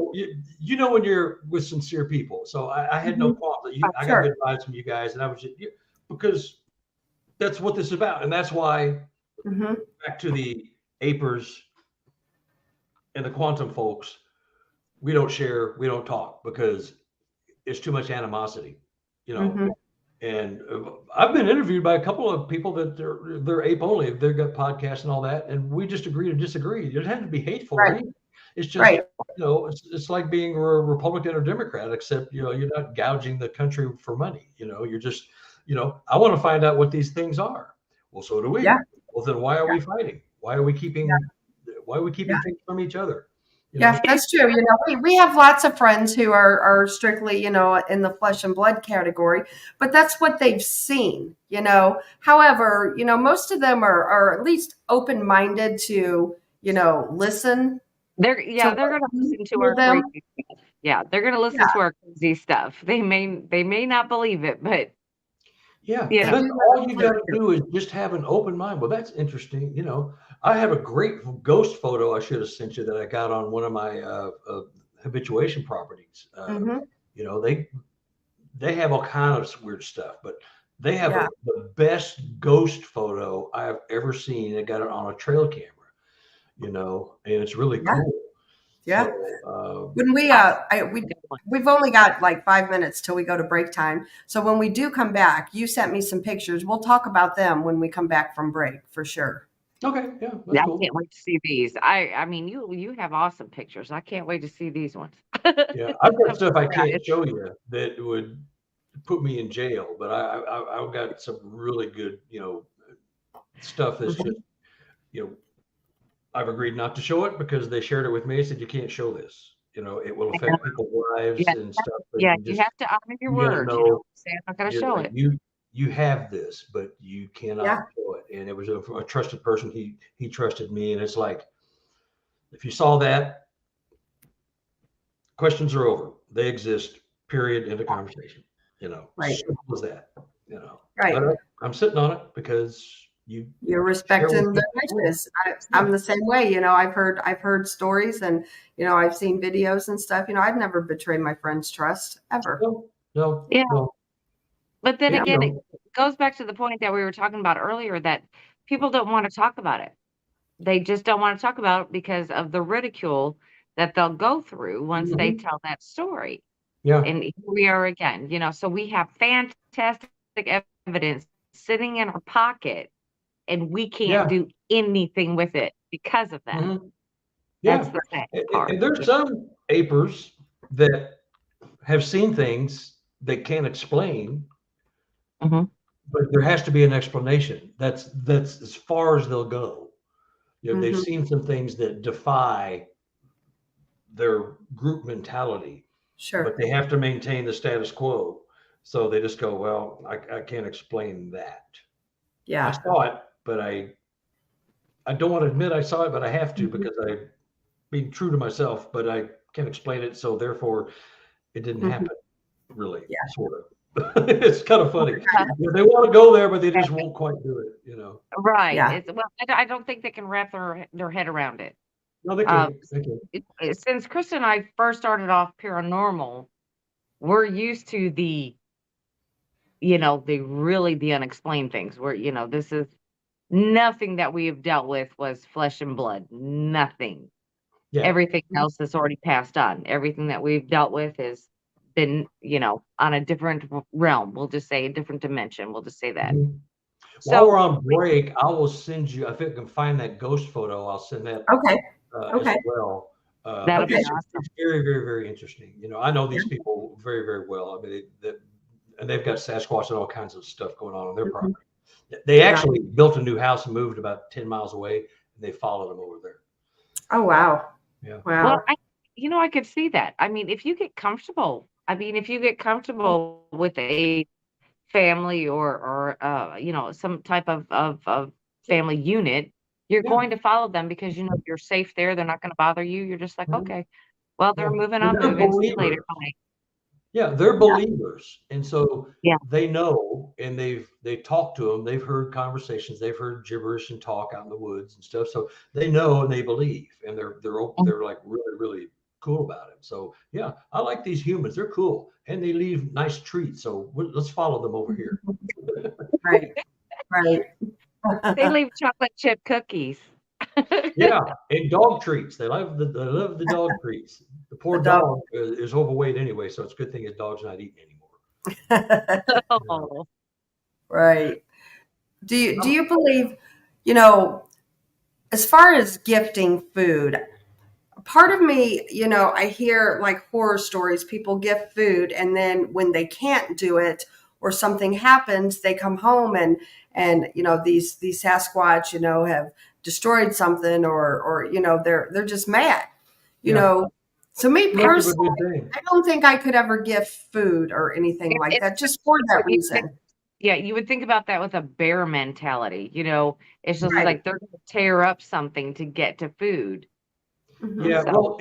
you know when you're with sincere people. So I had no Mhm. problem. I got Sure. good vibes from you guys, and I was just because that's what this is about, and that's why Hmm. back to the apers and the quantum folks, we don't share, we don't talk because it's too much animosity, you know. Hmm. And I've been interviewed by a couple of people that they're ape only. They've got podcasts and all that, and we just agree to disagree. It doesn't have to be hateful or Right. anything. It's just Right. it's like being a Republican or Democrat, except you're not gouging the country for money. You're just I want to find out what these things are. Well, so do we. Yeah. Well, then why are Yeah. we fighting? Why are we keeping Yeah. things from each other? Yeah, that's true. We have lots of friends who are strictly, in the flesh and blood category, but that's what they've seen. However, most of them are at least open-minded to, listen they're to they're what gonna we listen to tell our them. crazy stuff. Yeah, they're gonna listen Yeah, to our crazy stuff. They may not believe it, but Yeah, you they and know, that's do all you got listen. to do is just have an open mind. Well, that's interesting. I have a great ghost photo I should have sent you that I got on one of my habituation properties. Hmm. You know, they have all kind of weird stuff, but they have Yeah, the best ghost photo I have ever seen. They got it on a trail camera. And it's really yeah, cool. yeah. So When we I good one. we've only got like 5 minutes till we go to break time. So when we do come back, you sent me some pictures. We'll talk about them when we come back from break for sure. okay, yeah, that's Yeah, I cool. can't wait to see these. I mean, you have awesome pictures. I can't wait to see these ones. Yeah, I've got stuff I Yeah, can't it's show you that would put me in jail, but I've got some really good, stuff that's just, mhm. you know, I've agreed not to show it because they shared it with me. They said you can't show this. It will affect people's lives Yeah, and stuff, but yeah, you you just have to honor your you got to word. know Say I'm not going to show like it. you have this, but you cannot Yeah. show it. And it was a trusted person. He trusted me, and it's like if you saw that, questions are over. They exist. Period. End of conversation. Right. Simple as that. Right. But I'm sitting on it because you You're share with respecting me. the wishes. Yeah. I'm the same way. I've heard stories, and I've seen videos and stuff. I've never betrayed my friend's trust ever. No, no, Yeah, no. but then Yeah. again, it goes back to the point that we were talking about earlier that people don't want to talk about it. They just don't want to talk about it because of the ridicule that they'll go through once they Mhm. tell that story. Yeah. And here we are again, so we have fantastic evidence sitting in our pocket and we can't Yeah. do anything with it because of that. Mhm. That's Yeah. the sad And part. there's some apers that have seen things they can't explain, Mhm. but there has to be an explanation. That's as far as they'll go. They've Hmm. seen some things that defy their group mentality, but Sure. they have to maintain the status quo. So they just go, well, I can't explain that. I Yeah. saw it, but I don't want to admit I saw it, but I have to Hmm. because I being true to myself, but I can't explain it. So therefore it didn't Hmm. happen really, Yeah. sort of. It's kind of funny. Uh, They want to go there, but they just won't quite do it. right. Yeah. It's well, I don't think they can wrap their head around it. No, they Uh, can. They can. since Chris and I first started off paranormal, we're used to the unexplained things. This is nothing that we have dealt with was flesh and blood. Nothing. Yeah. Everything else has already passed on. Everything that we've dealt with has been, on a different realm. We'll just say a different dimension. We'll just say that. Mhm. While we're So on break, I will send you, if I can find that ghost photo, I'll send that Okay. as Okay. well. that'll But be Okay. awesome. it's very, very, very interesting. I know Yeah. these people very, very well. I mean, and they've got Sasquatch and all kinds of stuff going on their Hmm. property. They Yeah. actually built a new house and moved about 10 miles away, and they followed them over there. Oh, wow. Yeah. Well, Wow. I could see that. I mean, if you get comfortable, with a family or some type of family unit, you're Yeah. going to follow them because you're safe there. They're not going to bother you. You're just like, Mhm. okay, well, they're Yeah. moving And on, they're moving. See you later. believers. Bye. Yeah, they're believers, and so Yeah. they know, and they talk to them. They've heard conversations, they've heard gibberish and talk out in the woods and stuff. So they know and they believe, and they're like really cool about it. So yeah, I like these humans. They're cool, and they leave nice treats. So let's follow them over here. Right. Right. They leave chocolate chip cookies. Yeah, and dog treats. They love the dog treats. The poor The dog. dog is overweight anyway, so it's a good thing his dog's not eating anymore. Oh, Right. Do you believe, you know, as far as gifting food, part of me, I hear like horror stories, people gift food and then when they can't do it or something happens, they come home and these Sasquatch, have destroyed something or they're just mad. Yeah. So me That's a personally, good thing. I don't think I could ever gift food or anything like that just for that reason. yeah, you would think about that with a bear mentality. It's just Right. like they're going to tear up something to get to food. Mhm. Yeah, So- well,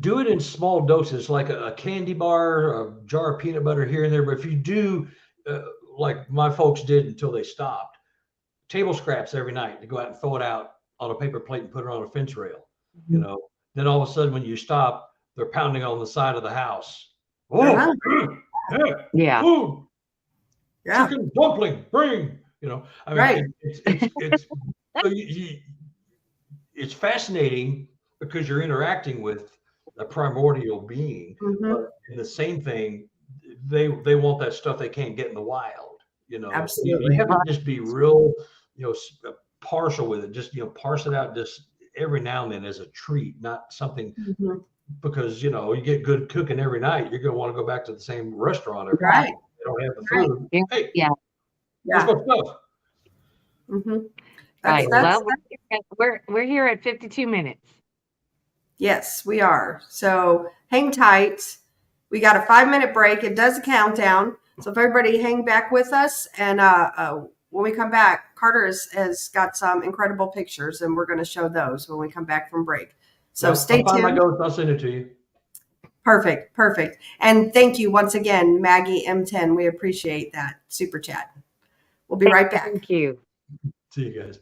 do it in small doses, like a candy bar, a jar of peanut butter here and there. But if you do, like my folks did until they stopped, table scraps every night to go out and throw it out on a paper plate and put it on a fence rail. Then all of a sudden when you stop, they're pounding on the side of the house. They're Oh, hey, Yeah. food, Yeah. chicken dumpling, bring. I mean, Right. it's so it's fascinating because you're interacting with a primordial being. Mhm. But in the same thing, they want that stuff they can't get in the wild. Absolutely. You have to just be real, partial with it. Just parse it out just every now and then as a treat, not something Mhm. because you get good cooking every night. You're gonna want to go back to the same restaurant every Right. night. They don't have the Right. food. Yeah. Hey, Yeah. where's Yeah. my stuff? Mhm. Right. That's Well, we're here at 52 minutes. yes, we are. So hang tight. We got a 5-minute break. It does a countdown. So if everybody hang back with us, and when we come back, Carter has got some incredible pictures, and we're going to show those when we come back from break. So Well, stay I'll find my tuned. notes. I'll send it to you. Perfect. And thank you once again, Maggie M10. We appreciate that super chat. We'll be right back. Thank you. See you guys.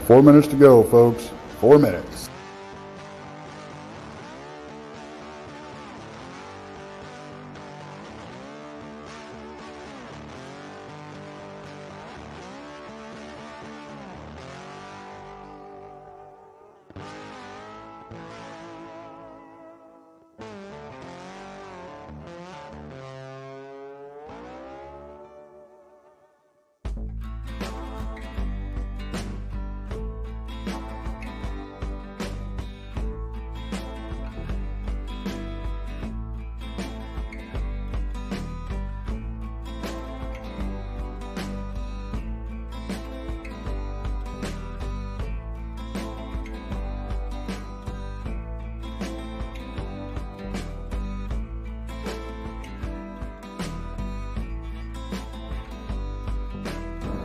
Four minutes to go, folks. 4 minutes.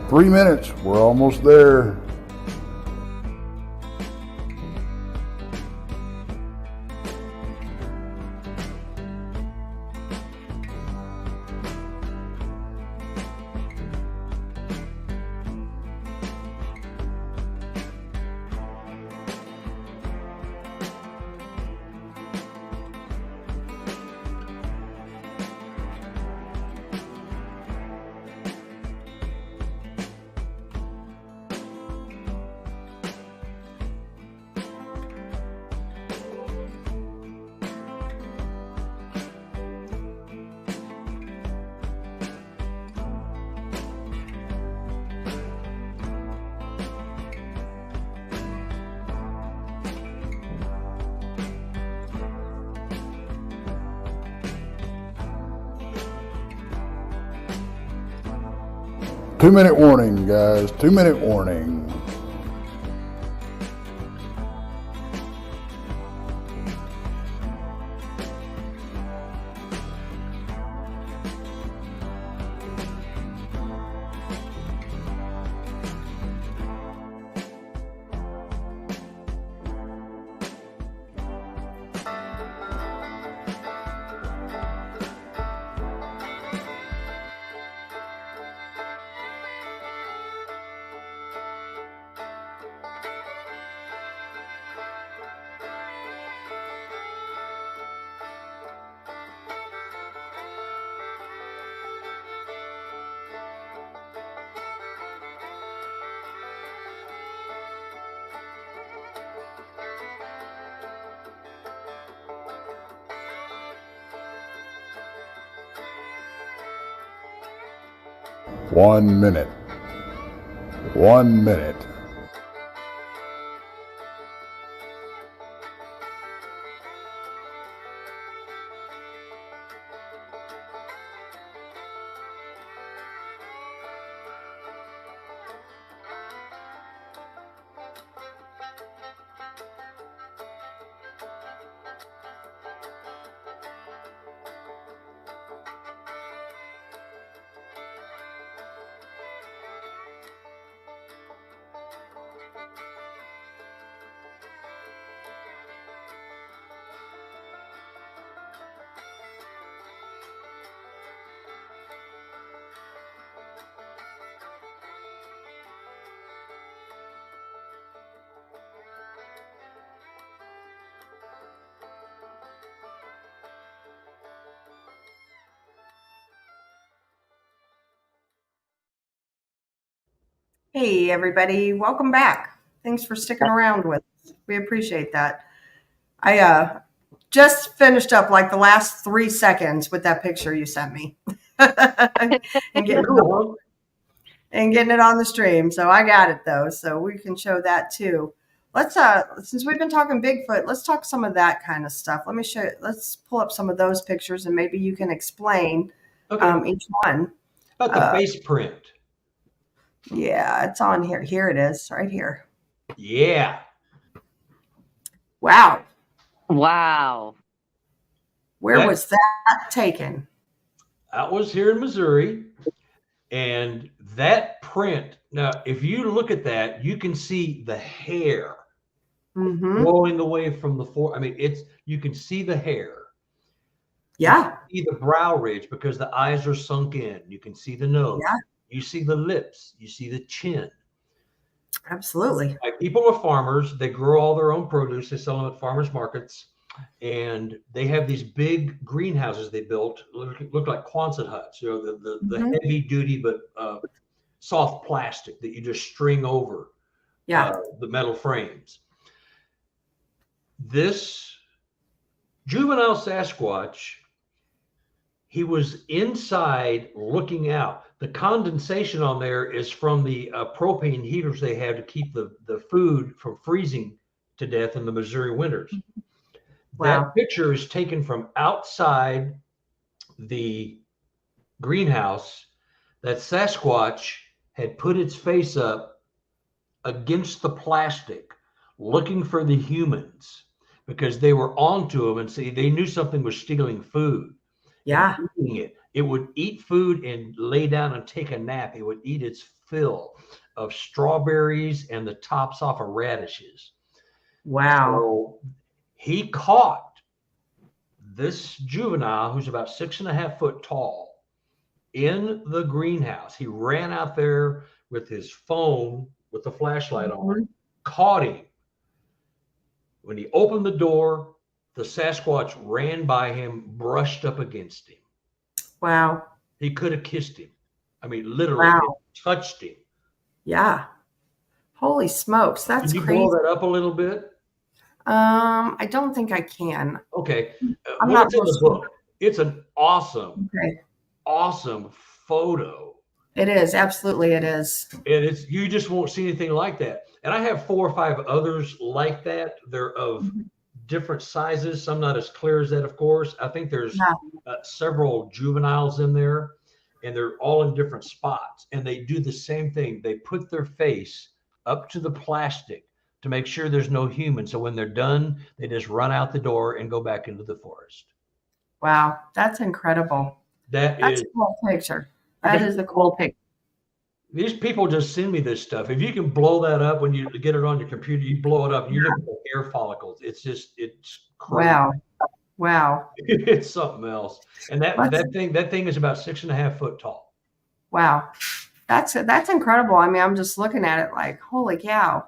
Three minutes. We're almost there. 2-minute warning, guys. 2-minute warning. One minute. 1 minute. Hey, everybody. Welcome back. Thanks for sticking around with us. We appreciate that. I just finished up like the last 3 seconds with that picture you sent me and getting it on the stream. So I got it though. So we can show that too. Let's since we've been talking Bigfoot, let's talk some of that kind of stuff. Let me show you. Let's pull up some of those pictures and maybe you can explain each one. About the face print. Yeah, it's on here. Here it is, right here. Yeah. Wow. Wow. Where was that taken? That was here in Missouri. And that print, now, if you look at that, you can see the hair blowing away from the floor. I mean, you can see the hair. Yeah. You see the brow ridge because the eyes are sunk in. You can see the nose. Yeah. You see the lips. You see the chin. Absolutely. Like, people are farmers. They grow all their own produce. They sell them at farmers markets. And they have these big greenhouses they built, look like Quonset huts, you know, the heavy duty but soft plastic that you just string over the metal frames. This juvenile Sasquatch, he was inside looking out. The condensation on there is from the propane heaters they have to keep the food from freezing to death in the Missouri winters. Wow. That picture is taken from outside the greenhouse. That Sasquatch had put its face up against the plastic, looking for the humans because they were onto him and see they knew something was stealing food. Yeah. Eating it. It would eat food and lay down and take a nap. It would eat its fill of strawberries and the tops off of radishes. Wow. So he caught this juvenile who's about 6.5 foot tall in the greenhouse. He ran out there with his phone with the flashlight on, caught him. When he opened the door, the Sasquatch ran by him, brushed up against him. Wow. He could have kissed him. I mean, literally touched him. Yeah. Holy smokes. That's crazy. Can you blow that up a little bit? I don't think I can. Okay. I'm not in the book. It's an awesome photo. It is. Absolutely. It is. And you just won't see anything like that. And I have 4 or 5 others like that. They're of different sizes. Some not as clear as that, of course. I think there's several juveniles in there. and they're all in different spots, and they do the same thing. They put their face up to the plastic to make sure there's no human. So when they're done, they just run out the door and go back into the forest. Wow, that's incredible. That's a cool picture. That is a cool picture. These people just send me this stuff. If you can blow that up when you get it on your computer, you blow it up and you look at the hair follicles. It's crazy. Wow. It's something else. And that thing is about 6.5 foot tall. Wow. That's incredible. I mean, I'm just looking at it like, holy cow.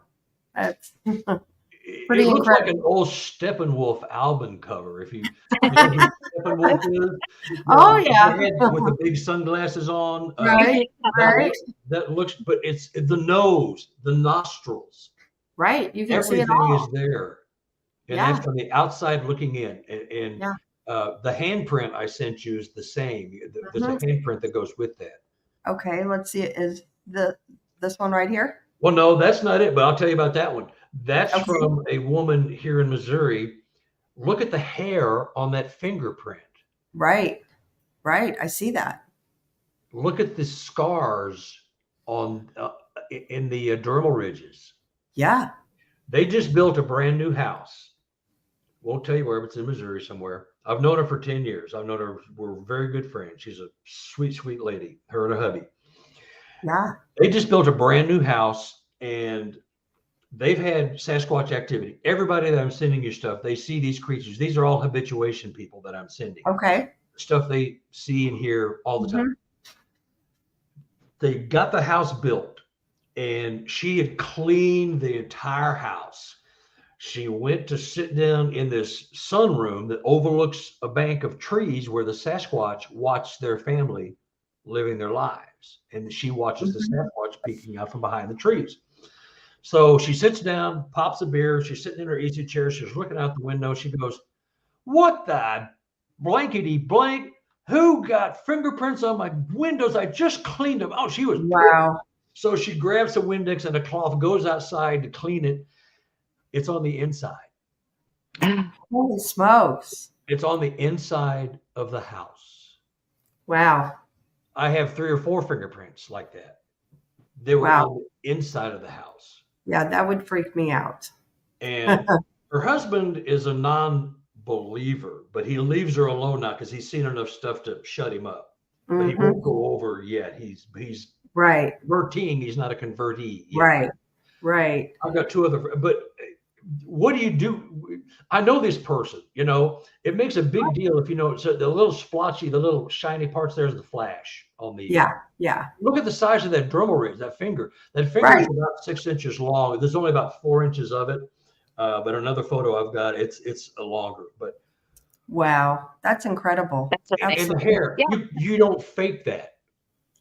That's pretty it looks incredible. Like an old Steppenwolf album cover. If you know who Steppenwolf is. Oh yeah. With the big sunglasses on. Right. That looks, but it's the nose, the nostrils. Right. You can see it all. all. Everything is there. And that's from the outside looking in. And the handprint I sent you is the same. There's a handprint that goes with that. Okay, let's see. Is this one right here? Well, no, that's not it, but I'll tell you about that one. That's from a woman here in Missouri. Look at the hair on that fingerprint. Right. I see that. Look at the scars on in the dermal ridges. Yeah. They just built a brand new house. Won't tell you where, but it's in Missouri somewhere. I've known her for 10 years. I've known her. We're very good friends. She's a sweet, sweet lady, her and her hubby. Yeah. They just built a brand new house, and they've had Sasquatch activity. Everybody that I'm sending you stuff, they see these creatures. These are all habituation people that I'm sending. Okay. Stuff they see and hear all the time. They got the house built, and she had cleaned the entire house. She went to sit down in this sunroom that overlooks a bank of trees where the Sasquatch watch their family living their lives. And she watches the Sasquatch peeking out from behind the trees. So she sits down, pops a beer. She's sitting in her easy chair. She's looking out the window. She goes, "What the blankety blank? Who got fingerprints on my windows? I just cleaned them." Oh, she was wow. So she grabs a Windex and a cloth, goes outside to clean it. It's on the inside. Holy smokes. It's on the inside of the house. Wow. I have 3 or 4 fingerprints like that. They were on the inside of the house. Yeah, that would freak me out. And her husband is a non-believer, but he leaves her alone now because he's seen enough stuff to shut him up. But he won't go over yet. He's right. Converting. He's not a convertee yet. Right. I've got 2 other, but what do you do? I know this person, it makes a big deal if so the little splotchy, the little shiny parts, there's the flash on the. Yeah. Look at the size of that dermal ridge, that finger. That finger is about 6 inches long. There's only about 4 inches of it. But another photo I've got, it's longer, but. Wow. That's incredible. And the hair, you don't fake that.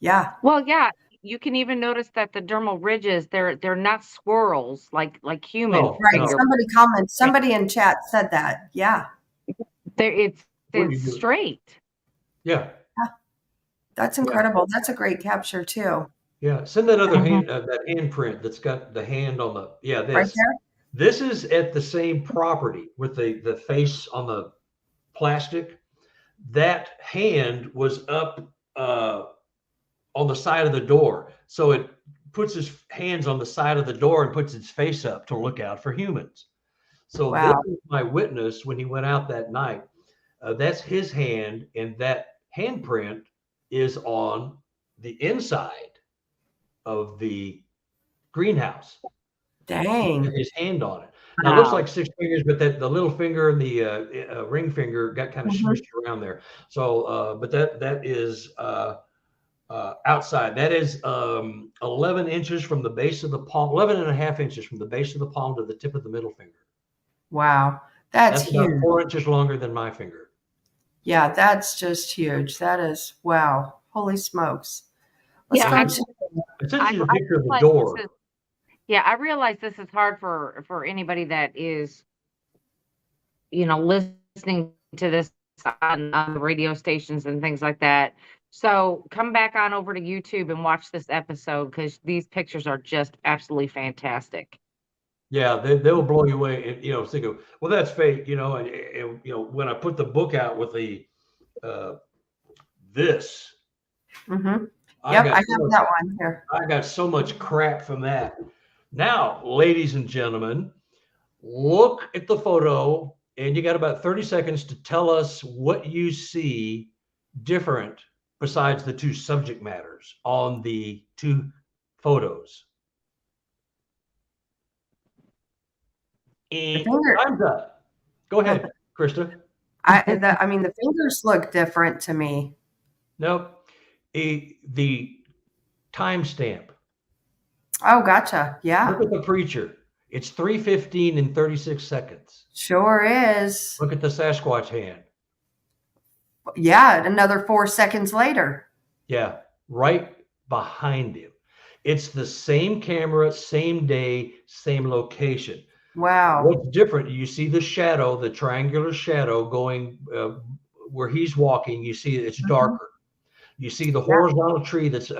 Yeah. Well, yeah. You can even notice that the dermal ridges, they're not swirls like human. Oh, right. Somebody in chat said that. Yeah. It's straight. Yeah. That's incredible. That's a great capture too. Yeah. Send that other hand, that handprint that's got the hand on the, this. Right there? This is at the same property with the face on the plastic. That hand was up, on the side of the door. So it puts his hands on the side of the door and puts its face up to look out for humans. So this is my witness when he went out that night. That's his hand, and that handprint is on the inside of the greenhouse. Dang. His hand on it. Now it looks like 6 fingers, but the little finger and the ring finger got kind of smushed around there. So, but that is outside. That is 11 inches from the base of the palm, 11 and a half inches from the base of the palm to the tip of the middle finger. Wow. That's huge. About 4 inches longer than my finger. Yeah, that's just huge. That is, wow. Holy smokes. I sent you a picture of the door. I realize this is hard for anybody that is, listening to this on the radio stations and things like that. So come back on over to YouTube and watch this episode because these pictures are just absolutely fantastic. Yeah, they'll blow you away. And, think of, well, that's fake, and when I put the book out with the this, Mm-hmm. I Yep, got I so have much, that one here. I got so much crap from that. Now, ladies and gentlemen, look at the photo, and you got about 30 seconds to tell us what you see different besides the two subject matters on the two photos. The And finger, time's up. Go ahead, Krista. I mean, the fingers look different to me. Nope. The timestamp. Oh, gotcha. Yeah, Look at the preacher. It's 3:15 and 36 seconds. sure is. Look at the Sasquatch hand. Yeah, another 4 seconds later. Yeah, right behind him. It's the same camera, same day, same location. Wow. What's different? You see the shadow, the triangular shadow going where he's walking. You see it's Mhm. darker. You see the Yeah. horizontal tree that's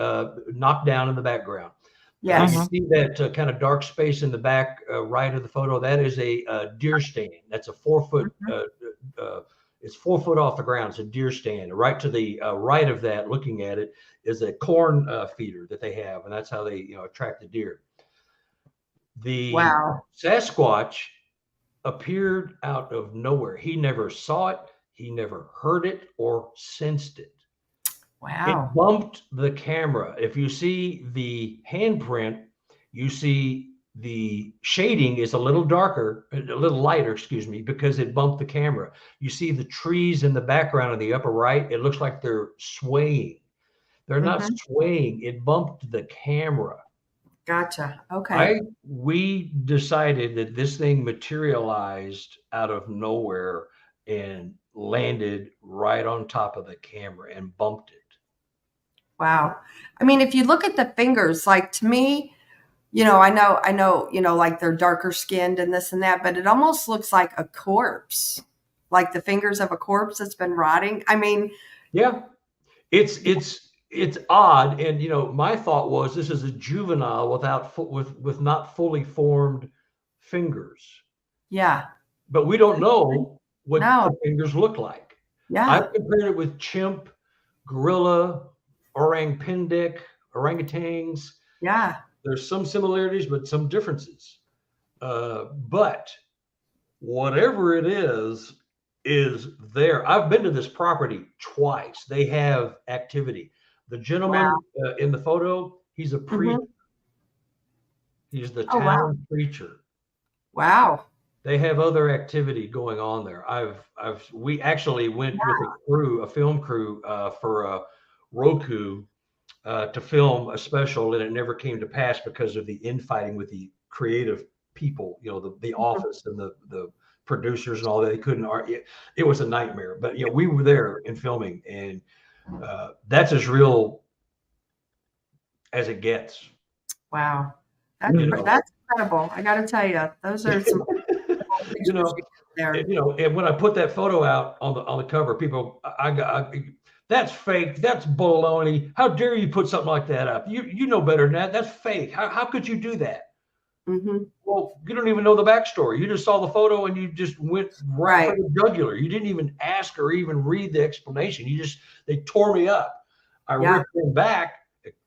knocked down in the background. You Yes. see that kind of dark space in the back right of the photo. That is a deer stand. That's a 4 foot. It's 4 foot off the ground. It's a deer stand. Right to the right of that, looking at it, is a corn feeder that they have, and that's how they attract the deer. The Wow. Sasquatch appeared out of nowhere. He never saw it. He never heard it or sensed it. It Wow. bumped the camera. If you see the handprint, you see the shading is a little darker, a little lighter, excuse me, because it bumped the camera. You see the trees in the background in the upper right. It looks like they're swaying. They're not Mhm. swaying. It bumped the camera. Gotcha. Okay. We decided that this thing materialized out of nowhere and landed right on top of the camera and bumped it. Wow. I mean, if you look at the fingers, like to me, I know, like they're darker skinned and this and that, but it almost looks like a corpse, like the fingers of a corpse that's been rotting. I mean, Yeah, it's odd, and my thought was this is a juvenile with not fully formed fingers, yeah. but we don't know what No. the fingers look like. Yeah. I've compared it with chimp, gorilla, orangutans. Yeah. There's some similarities, but some differences. But whatever it is there. I've been to this property twice. They have activity. The gentleman Wow. in the photo, he's a preacher. Mhm. He's the Oh, wow. town preacher. Wow. They have other activity going on there. We actually went with a film crew for Roku to film a special, and it never came to pass because of the infighting with the creative people, the office and the producers and all that. They couldn't argue. It was a nightmare, but we were there in filming, and that's as real as it gets. Wow. That's incredible. I got to tell you, those are some pictures there. And when I put that photo out on the cover, people, that's fake. That's baloney. How dare you put something like that up? You know better than that. That's fake. How could you do that? Mm-hmm. Well, you don't even know the backstory. You just saw the photo and you just went right for the jugular. You didn't even ask or even read the explanation. They tore me up. I ripped them back,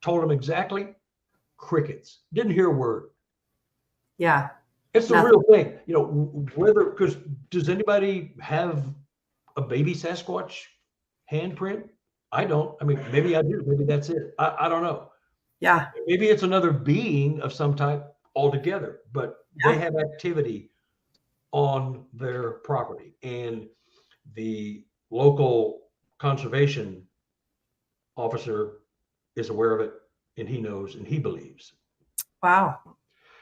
told them exactly. Crickets. Didn't hear a word. Yeah. It's the real thing. Because does anybody have a baby Sasquatch handprint? I don't. I mean, maybe I do. Maybe that's it. I don't know. Yeah. Maybe it's another being of some type altogether, but they have activity on their property, and the local conservation officer is aware of it, and he knows and he believes. Wow.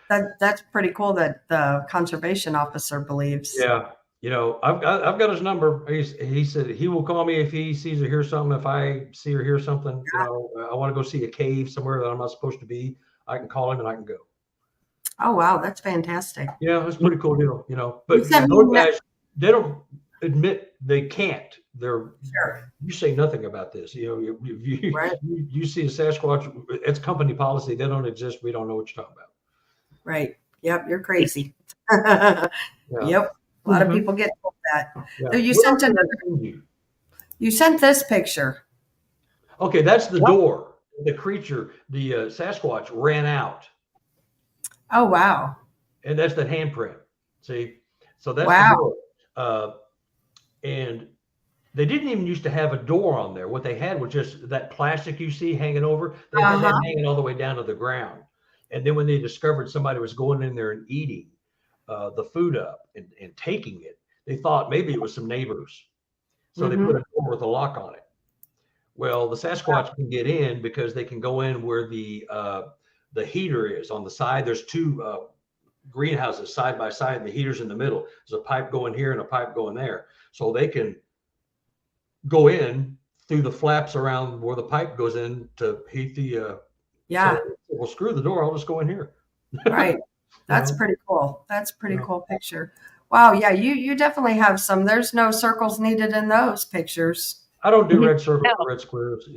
That's pretty cool that the conservation officer believes. Yeah. I've got his number. He said he will call me if he sees or hears something. If I see or hear something, I want to go see a cave somewhere that I'm not supposed to be. I can call him and I can go. Oh, wow. That's fantastic. Yeah, that's a pretty cool deal, But Does those guys, they don't admit they can't. Sure. You say nothing about this. You see a Sasquatch, it's company policy. They don't exist. We don't know what you're talking about. Right. Yep. You're crazy. Yeah. Yep. A lot of people get told that. Yeah. So you sent this picture. Okay, that's the Yep. door. The creature, the Sasquatch, ran out, Oh, wow. and that's the handprint. See, so that's the Wow. door. And they didn't even used to have a door on there. What they had was just that plastic you see hanging over. They had that Uh-huh. hanging all the way down to the ground. And then when they discovered somebody was going in there and eating the food up and taking it, they thought maybe it was some neighbors. So they put Mm-hmm. a door with a lock on it. Well, the Sasquatch can get in because they can go in where the heater is on the side. There's two greenhouses side by side, and the heater's in the middle. There's a pipe going here and a pipe going there, so they can go in through the flaps around where the pipe goes in to heat the. Yeah. So we'll screw the door. I'll just go in here. Right. That's know? pretty cool. That's a pretty Yeah. cool picture. Wow. Yeah. You definitely have some. There's no circles needed in those pictures. I don't do red circles No. or red squares.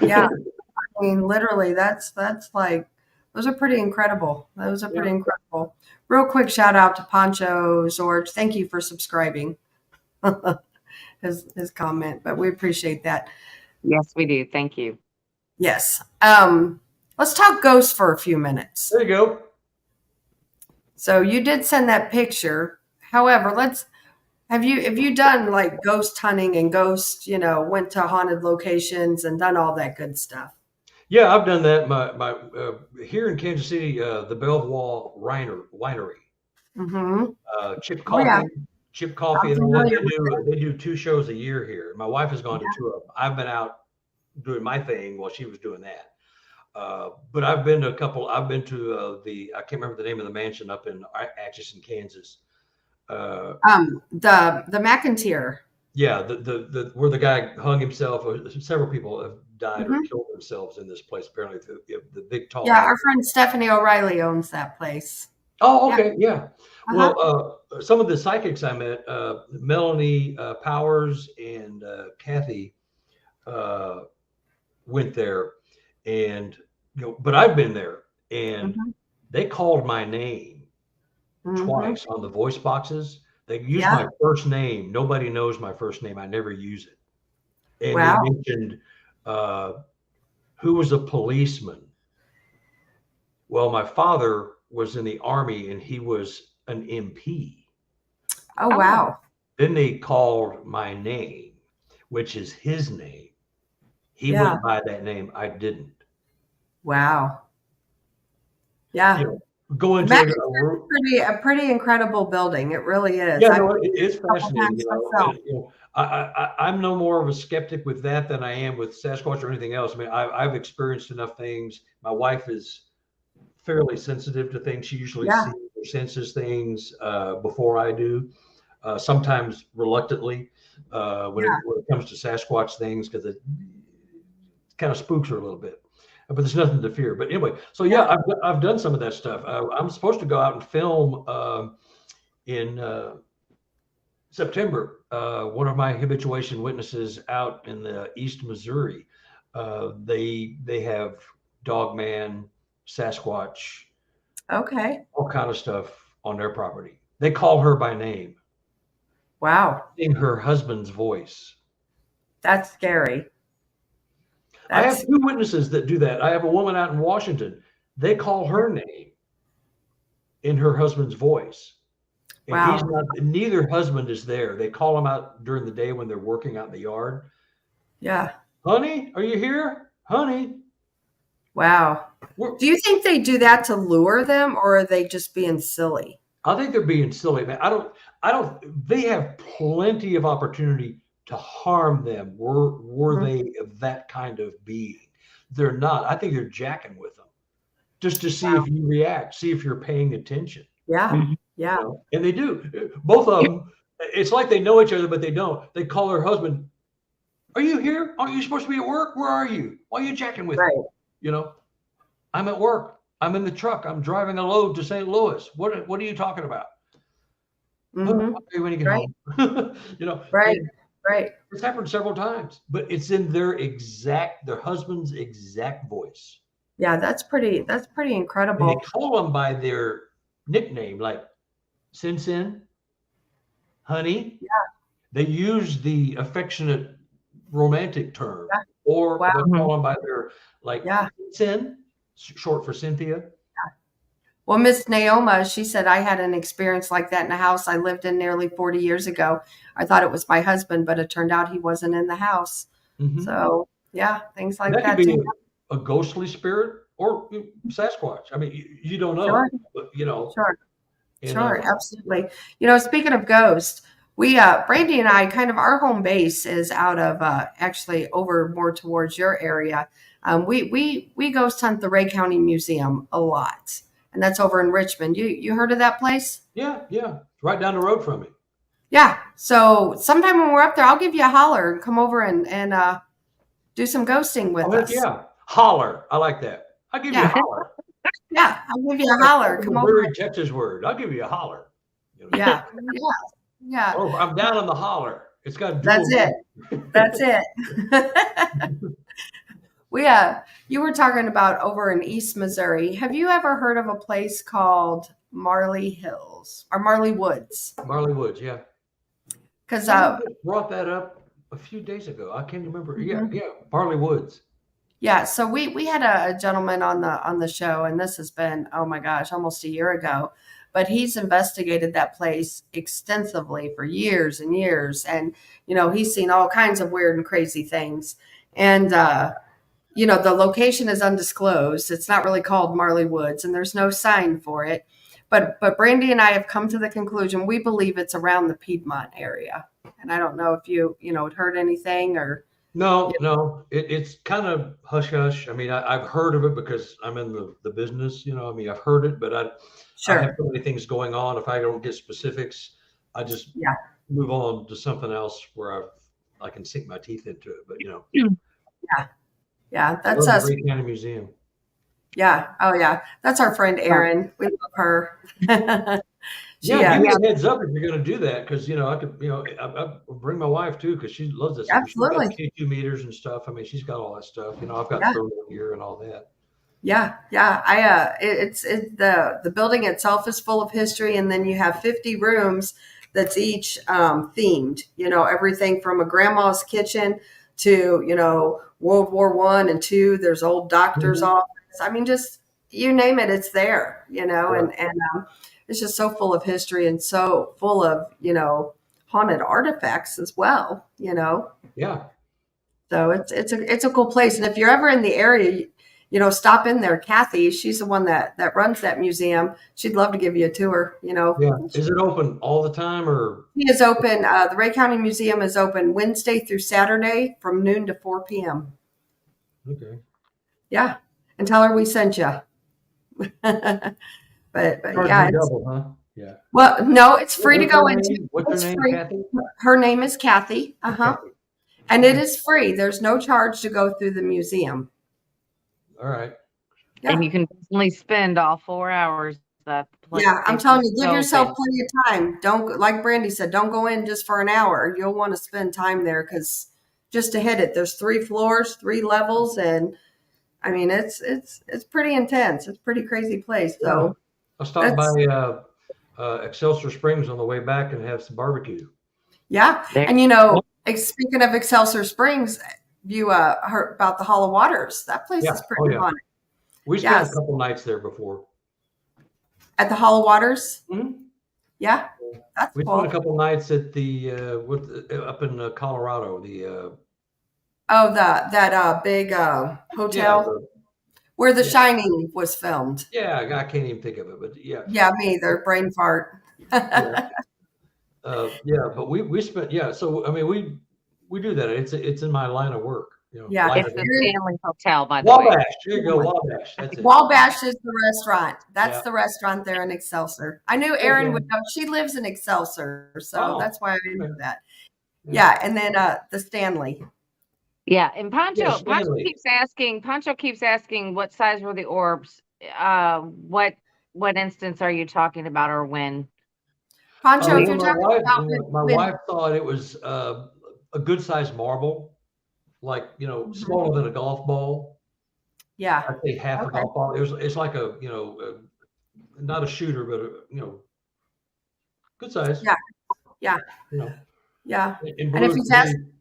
Yeah. I mean, literally, that's like, those are pretty incredible. Those are pretty Yeah. incredible. Real quick shout out to Poncho Zorge. Thank you for subscribing. his comment, but we appreciate that. Yes, we do. Thank you. Yes. Let's talk ghosts for a few minutes. There you go. So you did send that picture. However, have you done like ghost hunting and went to haunted locations and done all that good stuff? Yeah, I've done that. My here in Kansas City, the Belvoir Winery, Mm-hmm. Chip Oh, yeah. Coffee, Chip Coffee, I'm and all that. familiar with They do 2 shows a year here. My wife has gone to 2 of them. I've been out doing my thing while she was doing that. But I've been to a couple. I've been to I can't remember the name of the mansion up in Atchison, Kansas. The McIntyre. Yeah, the where the guy hung himself. Several people have died or Mm-hmm. killed themselves in this place. Apparently, the big tall. Yeah, our friend Stephanie O'Reilly owns that place. Oh, okay, yeah. Uh-huh. Well, some of the psychics I met, Melanie Powers and Kathy, went there, and but I've been there, and Mhm. they called my name Mhm. twice on the voice boxes. They use Yeah. my first name. Nobody knows my first name. I never use it. And Wow. they mentioned who was a policeman. Well, my father was in the Army, and he was an MP. Oh, wow. Then they called my name, which is his name. He Yeah. went by that name. I didn't. Wow. Yeah. Go into a pretty incredible building. It really is. Yeah, no, it's fascinating. times I'm no more of a skeptic with that than I am with Sasquatch or anything else. I mean, I've experienced enough things. My wife is fairly sensitive to things. She usually Yeah. sees or senses things before I do. Sometimes reluctantly when it comes to Sasquatch things, because it kind of spooks her a little bit. But there's nothing to fear. But anyway, so yeah, I've done some of that stuff. I'm supposed to go out and film in September. One of my habituation witnesses out in the East Missouri, they have Dogman, Sasquatch, Okay. all kind of stuff on their property. They call her by name. Wow. In her husband's voice. That's scary. I have 2 witnesses that do that. I have a woman out in Washington. They call her name in her husband's voice. And Wow. neither husband is there. They call him out during the day when they're working out in the yard. Yeah. Honey, are you here? Honey. Wow. Do you think they do that to lure them, or are they just being silly? I think they're being silly, man. They have plenty of opportunity to harm them were they that kind of being. They're not. I think they're jacking with them just to see if you react, see if you're paying attention. Yeah. Yeah. And they do. Both of them, it's like they know each other, but they don't. They call her husband, are you here? Aren't you supposed to be at work? Where are you? Why are you jacking with me? I'm at work. I'm in the truck. I'm driving a load to St. Louis. What are you talking about? Mm-hmm. When you get home. Right. It's happened several times, but it's in their husband's exact voice. Yeah, that's pretty incredible. And they call them by their nickname, like Sin, honey. Yeah. They use the affectionate romantic term. or Wow. they'll call them by their like Yeah. Sin, short for Cynthia. Well, Miss Naoma, she said, I had an experience like that in a house I lived in nearly 40 years ago. I thought it was my husband, but it turned out he wasn't in the house. Mm-hmm. So, yeah, things like That that. could be too. a ghostly spirit or Sasquatch. I mean, you don't know, Sure. but, you know. Sure. And, Sure, absolutely. You know, speaking of ghosts, we Brandy and I kind of our home base is out of actually over more towards your area. We ghost hunt the Ray County Museum a lot, and that's over in Richmond. You heard of that place? yeah, right down the road from me. Yeah. So sometime when we're up there, I'll give you a holler and come over and do some ghosting with us. Yeah, holler. I like that. I'll give you a holler. Yeah, I'll give you a holler. Come over. Very Texas word. I'll give you a holler. You know? Yeah. Yeah. Or I'm down on the holler. It's got That's it. That's it. You were talking about over in East Missouri. Have you ever heard of a place called Marley Hills or Marley Woods? Marley Woods, yeah. Because brought that up a few days ago. I can't remember. Yeah, Marley Woods. Yeah, so we had a gentleman on the show, and this has been, oh my gosh, almost a year ago. But he's investigated that place extensively for years and years, and he's seen all kinds of weird and crazy things. And the location is undisclosed. It's not really called Marley Woods, and there's no sign for it. But Brandy and I have come to the conclusion we believe it's around the Piedmont area. And I don't know if you had heard anything or. No, it's kind of hush hush. I mean, I've heard of it because I'm in the business. I mean, I've heard it, but I have so many things going on. If I don't get specifics, I just move on to something else where I can sink my teeth into it. But that's us. Ray County Museum. Yeah. Oh, yeah. That's our friend Erin. We love her. Give me a heads up if you're going to do that, because I could, I bring my wife too, because she loves this. Absolutely. She's got K2 meters and stuff. I mean, she's got all that stuff. I've got thermal gear and all that. Yeah. The building itself is full of history, and then you have 50 rooms that's each themed. Everything from a grandma's kitchen to World War I and II. There's old doctor's office. I mean, just you name it, it's there. And it's just so full of history and so full of haunted artifacts as well. Yeah. So it's a cool place, and if you're ever in the area, stop in there. Kathy, she's the one that runs that museum. She'd love to give you a tour. Yeah. Is it open all the time, or? It is open. The Ray County Museum is open Wednesday through Saturday from noon to 4 p.m. Okay. Yeah, and tell her we sent you. But yeah, double, huh? Yeah. Well, no, it's free to go into. What's her name, free. Kathy? Her name is Kathy. Kathy. And it is free. There's no charge to go through the museum. All right. Yeah. And you can definitely spend all 4 hours. I'm telling you, give yourself plenty of time. Don't, like Brandy said, don't go in just for an hour. You'll want to spend time there, because just to hit it, there's 3 floors, 3 levels, and I mean it's pretty intense. It's a pretty crazy place. So I'll stop by Excelsior Springs on the way back and have some barbecue. Yeah, and speaking of Excelsior Springs, you heard about the Hall of Waters. That place is pretty haunted. We spent a couple nights there before. At the Hall of Waters? Mm-hmm. Yeah, that's we cool. spent a couple nights at the up in Colorado. That big hotel where The Shining was filmed. Yeah, I can't even think of it, but yeah. Yeah, me either. Brain fart. But we spent So I mean, we do that. It's in my line of work. It's the Stanley Hotel, by the way. Wabash. Here you go, Wabash. That's it. Wabash is the restaurant. That's the restaurant there in Excelsior. I knew Erin would know. She lives in Excelsior, so that's why I knew that. Yeah, and then the Stanley. Yeah, and Pancho keeps asking what size were the orbs? What instance are you talking about, or when? Pancho, if you're talking about my wife thought it was a good sized marble. Like, smaller than a golf ball. Yeah. I'd say half a golf ball. It's like not a shooter, but good size. Yeah. Yeah. Yeah. And if he's asking,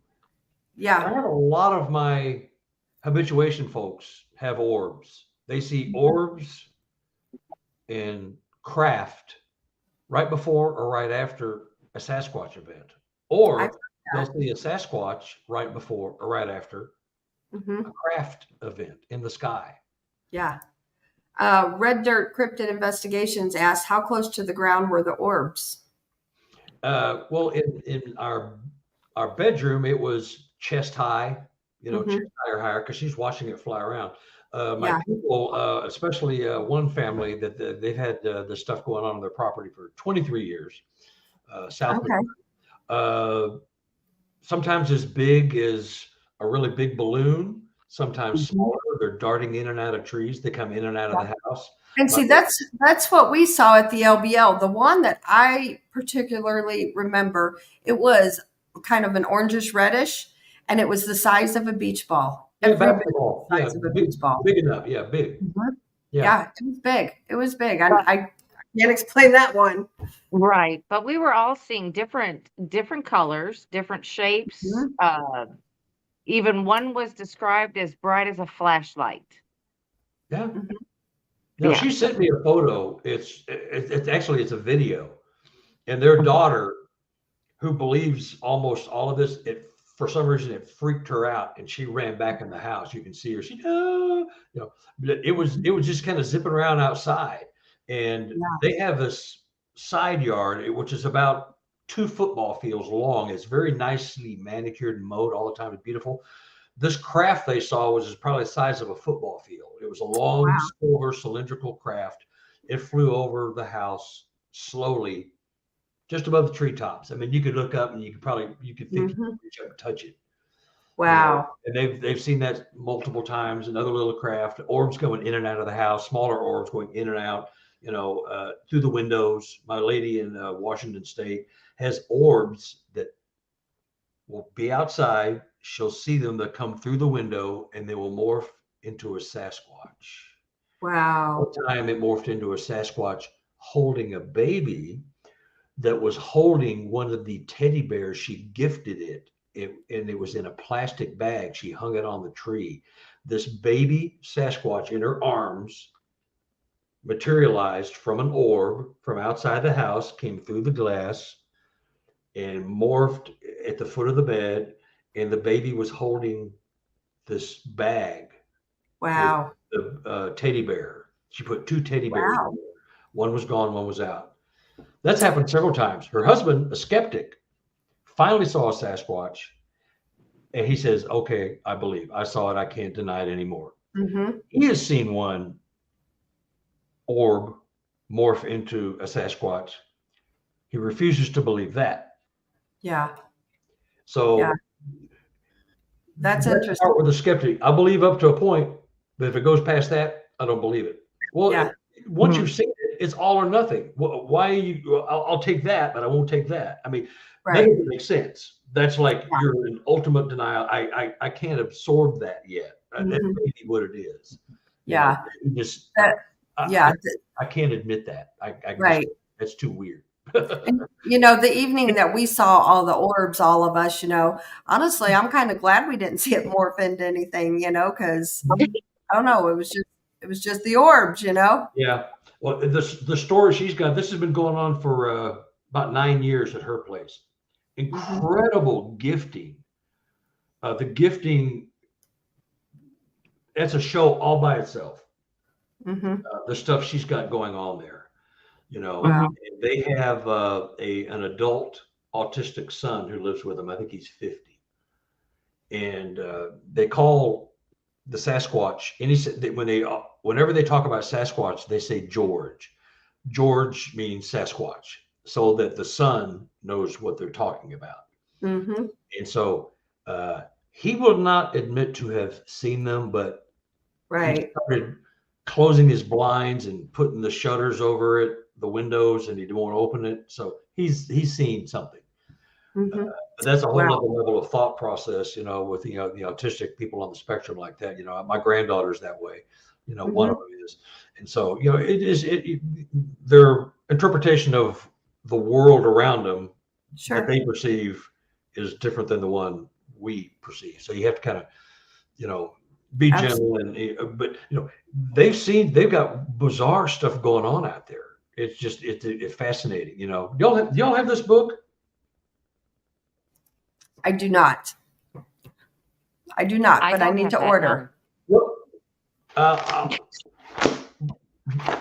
I have a lot of my habituation folks have orbs. They see orbs and craft right before or right after a Sasquatch event, I've or they'll see a Sasquatch right before or right after mhm. a craft event in the sky. Yeah. Red Dirt Cryptid Investigations asked, how close to the ground were the orbs? Well, in our bedroom, it was chest high, Mhm. chest high or higher, because she's watching it fly around. My Yeah. people, especially one family that they've had this stuff going on their property for 23 years, South. Okay. Sometimes as big as a really big balloon, sometimes Mhm. smaller. They're darting in and out of trees. They come in and out of the house. And see, that's what we saw at the LBL. The one that I particularly remember, it was kind of an orangish reddish, and it was the size of a beach ball. Yeah, Every bit basketball. the Yeah, size of a beach ball. big enough. Yeah, big. Mhm. Yeah. Yeah, it was big. It was big. I can't explain that one. Right. But we were all seeing different colors, different shapes. Mhm. Even one was described as bright as a flashlight. Yeah. Mhm. Yeah. She sent me a photo. It's actually it's a video, and their daughter, who believes almost all of this, for some reason it freaked her out, and she ran back in the house. You can see her. It was just kind of zipping around outside, and Yeah. they have this side yard which is about 2 football fields long. It's very nicely manicured and mowed all the time. It's beautiful. This craft they saw was probably the size of a football field. It was a long, Wow. silver cylindrical craft. It flew over the house slowly, just above the treetops. I mean, you could look up and you could think you Mhm. could reach up and touch it. Wow. And they've seen that multiple times. Another little craft, orbs going in and out of the house, smaller orbs going in and out, through the windows. My lady in Washington State has orbs that will be outside. She'll see them that come through the window, and they will morph into a Sasquatch. Wow. One time it morphed into a Sasquatch holding a baby that was holding one of the teddy bears she gifted it. And it was in a plastic bag. She hung it on the tree. This baby Sasquatch in her arms materialized from an orb from outside the house, came through the glass, and morphed at the foot of the bed. And the baby was holding this bag with Wow. the teddy bear. She put 2 teddy bears Wow. in there. One was gone, one was out. That's happened several times. Her husband, a skeptic, finally saw a Sasquatch, and he says, "Okay, I believe. I saw it. I can't deny it anymore." Mhm. He has seen one orb morph into a Sasquatch. He refuses to believe that. Yeah. So Yeah. That's let's interesting. start with a skeptic. I believe up to a point, but if it goes past that, I don't believe it. Well, Yeah. once you've seen it, it's all or nothing. Why I'll take that, but I won't take that. I mean, that Right. doesn't make sense. That's like Yeah. you're in ultimate denial. I can't absorb that yet. That's Mhm. maybe what it is. Yeah. Just That, yeah. I can't admit that. Right. That's too weird. And, the evening that we saw all the orbs, all of us, honestly, I'm kind of glad we didn't see it morph into anything, because I don't know, it was just the orbs, Yeah. Well, the story she's got, this has been going on for about 9 years at her place. Incredible gifting. The gifting, that's a show all by itself. Mm-hmm. The stuff she's got going on there. Wow. They have an adult autistic son who lives with them. I think he's 50. And they call the Sasquatch, whenever they talk about Sasquatch, they say George. George means Sasquatch, so that the son knows what they're talking about. Mm-hmm. And so he will not admit to have seen them, but Right. he started closing his blinds and putting the shutters over it, the windows, and he won't open it. So he's seen something. Mm-hmm. But that's a whole Wow. other level of thought process, with the autistic people on the spectrum like that. My granddaughter's that way. One of them is, and so their interpretation of the world around them Sure. that they perceive is different than the one we perceive. So you have to kind of, be Absolutely. gentle, and but they've got bizarre stuff going on out there. It's just it's fascinating. Y'all have this book? I do not. I But I don't need have to that. No. order. Well, uh,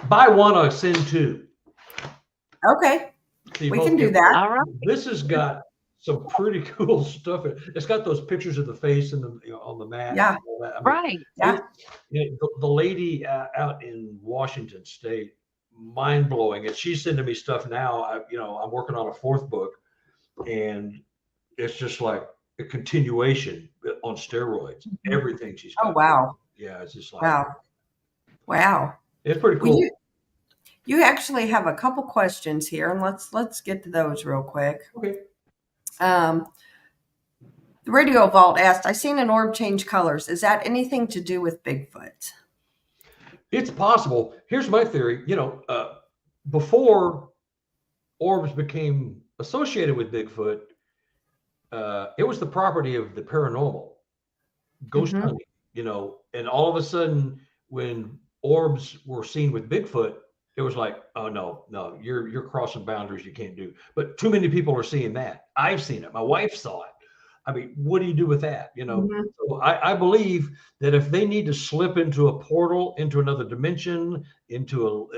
buy one, I'll send two. Okay, So you we both can do get that. All right. This has got some pretty cool stuff. It's got those pictures of the face and on the mat. Yeah. And all that. I mean, Right. Yeah. the lady out in Washington State, mind blowing. And she's sending me stuff now. I'm working on a fourth book, and it's just like a continuation on steroids. Everything she's Oh, got. wow. Yeah, it's just like Wow. it's pretty Well, cool. you actually have a couple questions here, and let's get to those real quick. Okay. The Radio Vault asked, I seen an orb change colors. Is that anything to do with Bigfoot? It's possible. Here's my theory. Before orbs became associated with Bigfoot, it was the property of the paranormal, ghost Mhm. hunting, and all of a sudden, when orbs were seen with Bigfoot, it was like, oh no, you're crossing boundaries you can't do. But too many people are seeing that. I've seen it. My wife saw it. I mean, what do you do with that? Mhm. So I believe that if they need to slip into a portal, into another dimension, into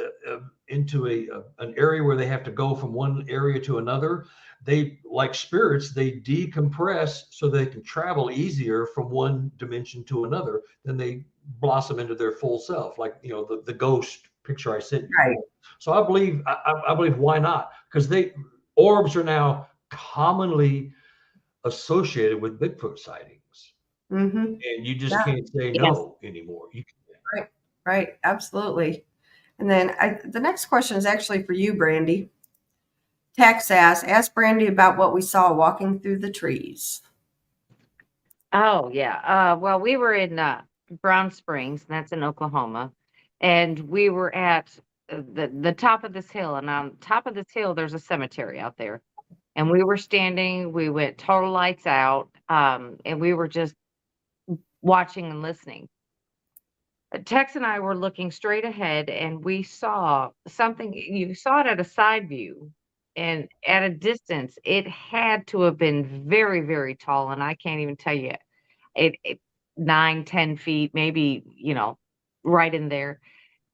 an area where they have to go from one area to another, they, like spirits, they decompress so they can travel easier from one dimension to another. Then they blossom into their full self, like the ghost picture I sent you. Right. So I believe, why not? Because orbs are now commonly associated with Bigfoot sightings, Mm-hmm. and you just Yeah. can't say Yes. no anymore. You can't. Right. Absolutely. And then the next question is actually for you, Brandy. Tex asked Brandy about what we saw walking through the trees. Oh, yeah. Well, we were in Brown Springs, and that's in Oklahoma, and we were at the top of this hill, and on top of this hill, there's a cemetery out there, and we were standing. We went total lights out, and we were just watching and listening. Tex and I were looking straight ahead, and we saw something. You saw it at a side view, and at a distance, it had to have been very, very tall, and I can't even tell you it 9, 10 feet, maybe, right in there.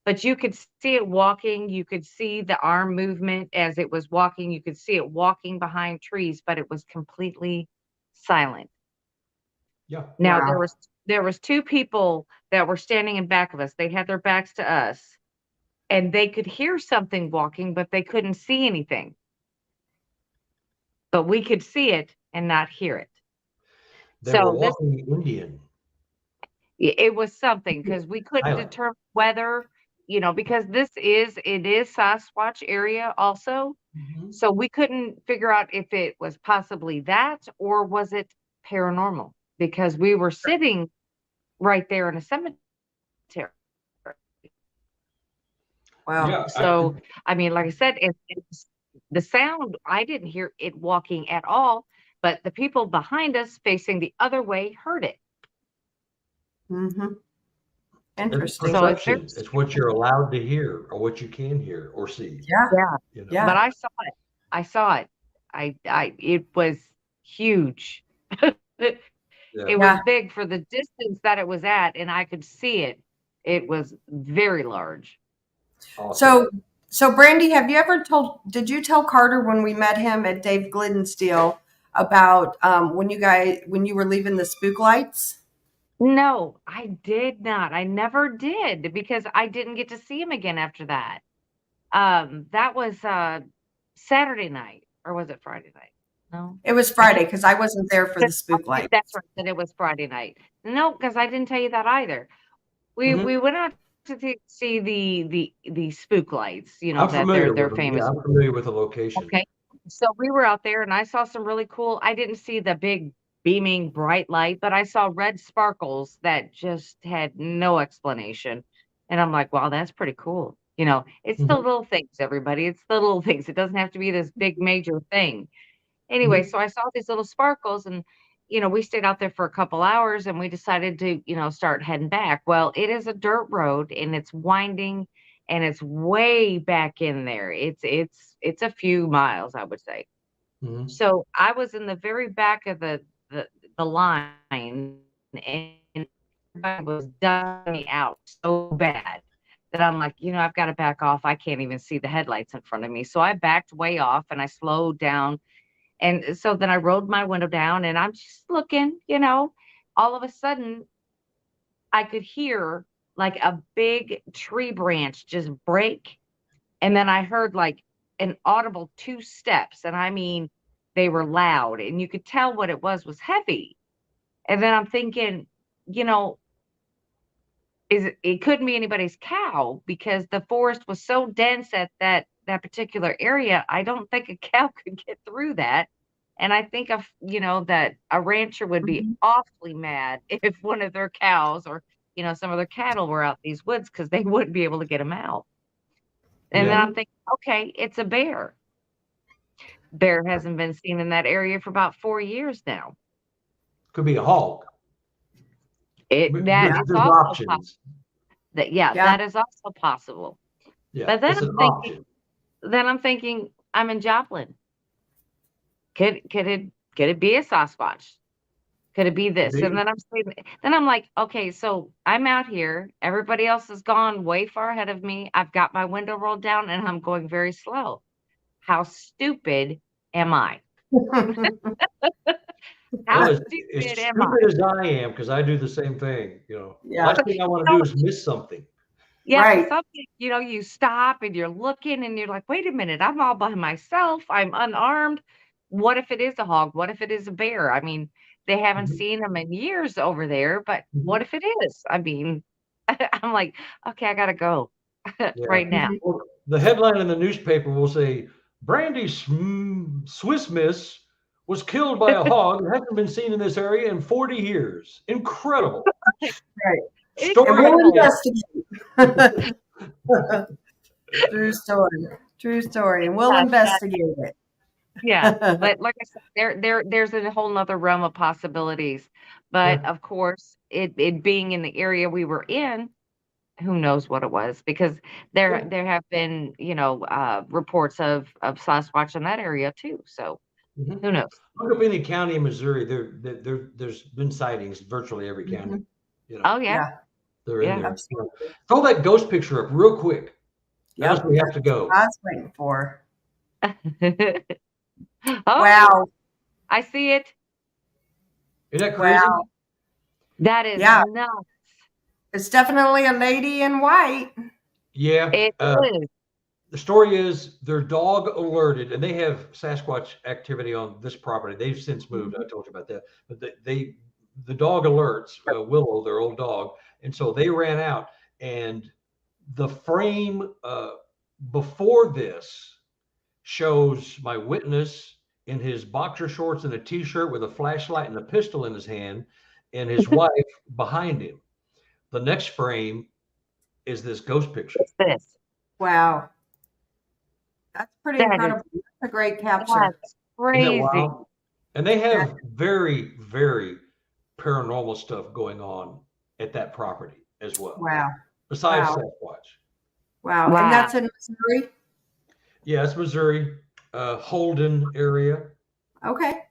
But you could see it walking. You could see the arm movement as it was walking. You could see it walking behind trees, but it was completely silent. Yeah. Now Wow. there was two people that were standing in back of us. They had their backs to us, and they could hear something walking, but they couldn't see anything. But we could see it and not hear it. They were So this walking Indian. it was something because we couldn't Island. determine whether, because it is Sasquatch area also. Mhm. So we couldn't figure out if it was possibly that or was it paranormal because we were sitting right there in a cemetery. Wow. Yeah. So, I mean, like I said, it's the sound, I didn't hear it walking at all, but the people behind us facing the other way heard it. Mm-hmm. It's Interesting. So it's very, perception. It's what you're allowed to hear or what you can hear or see. Yeah. yeah, Yeah. but I saw it. I saw it. It was huge. It Yeah. was big for the distance that it was at, and I could see it. It was very large. Awesome. So Brandy, did you tell Carter when we met him at Dave Glidden's deal about when you were leaving the spook lights? No, I did not. I never did because I didn't get to see him again after that. That was Saturday night, or was it Friday night? No, It was Friday because I wasn't there for the spook lights. that's right. Then it was Friday night. No, because I didn't tell you that either. Mhm. We went out to see the spook lights. I'm That familiar they're with them. famous. Yeah, I'm familiar with the location. Okay, so we were out there, and I saw some really cool. I didn't see the big beaming bright light, but I saw red sparkles that just had no explanation. And I'm like, wow, that's pretty cool. It's the Mhm. little things, everybody. It's the little things. It doesn't have to be this big major thing. Anyway, Mhm. so I saw these little sparkles, and we stayed out there for a couple hours and we decided to, start heading back. Well, it is a dirt road and it's winding and it's way back in there. It's a few miles, I would say. Mhm. So I was in the very back of the line, and everybody was dumping me out so bad that I'm like, I've got to back off. I can't even see the headlights in front of me. So I backed way off and I slowed down. And so then I rolled my window down and I'm just looking, all of a sudden I could hear like a big tree branch just break. And then I heard like an audible 2 steps. And I mean, they were loud and you could tell what it was heavy. And then I'm thinking, you know, it couldn't be anybody's cow because the forest was so dense at that particular area. I don't think a cow could get through that. And I think that a rancher would be Mhm. awfully mad if one of their cows or, some of their cattle were out these woods because they wouldn't be able to get them out. And then Yeah. I'm thinking, okay, it's a bear. Bear hasn't been seen in that area for about 4 years now. Could be a hog. That is There's also options. possible. Yeah. That is also possible. Yeah, But then it's an option. I'm thinking, I'm in Joplin. Could it be a Sasquatch? Could it be this? Maybe. And then I'm like, okay, so I'm out here. Everybody else has gone way far ahead of me. I've got my window rolled down and I'm going very slow. How stupid am I? How Well, stupid as am I? stupid as I am, because I do the same thing. Yeah. Last thing I want to do is miss something. Yeah, Right. something, you stop and you're looking and you're like, wait a minute, I'm all by myself. I'm unarmed. What if it is a hog? What if it is a bear? I mean, they haven't Mhm. seen them in years over there, but Mhm. what if it is? I mean, I'm like, okay, I gotta go Yeah. right now. Well, the headline in the newspaper will say, Brandy Swiss Miss was killed by a hog that hasn't been seen in this area in 40 years. Incredible. Right. And Story. we'll Incredible. investigate. True story. True story. And we'll Yes, investigate it. yeah, but like I said, there's a whole nother realm of possibilities. But Yeah. of course, it being in the area we were in, who knows what it was? Because Yeah. there have been, reports of Sasquatch in that area too. So Mhm. who knows? Look up any county in Missouri. There's been sightings virtually every county. Mhm. Oh yeah, Yeah. They're in yeah. there. Absolutely. Throw that ghost picture up real quick. Unless Yep. we have to go. I was waiting for. Oh, Wow. I see it. Isn't that crazy? Wow. That is Yeah. nuts. It's definitely a lady in white. Yeah. It is. The story is their dog alerted, and they have Sasquatch activity on this property. They've since moved. I told you about that. But the dog alerts Willow, their old dog, and so they ran out. And the frame before this shows my witness in his boxer shorts and a t-shirt with a flashlight and a pistol in his hand, and his wife behind him. The next frame is this ghost picture. It's this. Wow. That's pretty That incredible. is That's a great capture. that's Isn't that crazy. wild? And they have very, very paranormal stuff going on at that property as well, Wow. besides Wow. Sasquatch. Wow. Wow. And that's in Missouri? Yeah, it's Missouri, Holden area. Okay.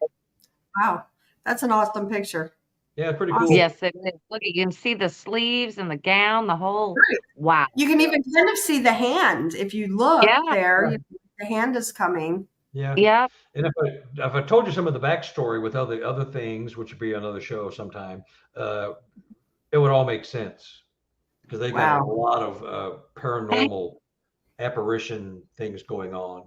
Wow. That's an awesome picture. Yeah, pretty Awesome. cool. Yes, it is. Look, you can see the sleeves and the gown, the whole. Right. Wow. You can even kind of see the hand. If you look Yeah. there, the hand is coming. Yeah. Yeah. And if I told you some of the backstory with other things, which would be another show sometime, it would all make sense because they got a lot of paranormal apparition things going on.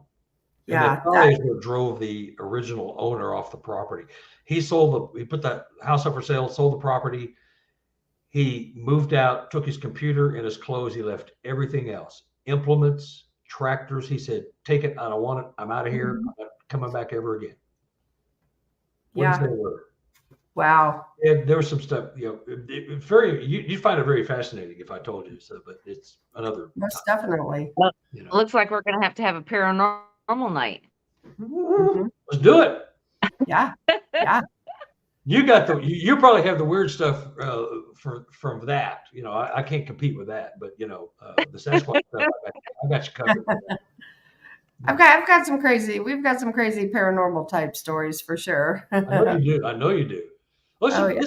And Yeah. that probably is what drove the original owner off the property. He put that house up for sale, sold the property. He moved out, took his computer and his clothes. He left everything else, implements, tractors. He said, take it. I don't want it. I'm out of here. I'm not coming back ever again. Wouldn't say a word. Wow. Yeah, there was some stuff, you'd find it very fascinating if I told you so, but it's another Most definitely. Looks like we're going to have a paranormal night. Mhm. Let's do it. Yeah. Yeah. You got you probably have the weird stuff from that. I can't compete with that, but the Sasquatch stuff, I got you covered. I've got some crazy. We've got some crazy paranormal type stories for sure. I know you do. I know you do. Listen, Oh yeah.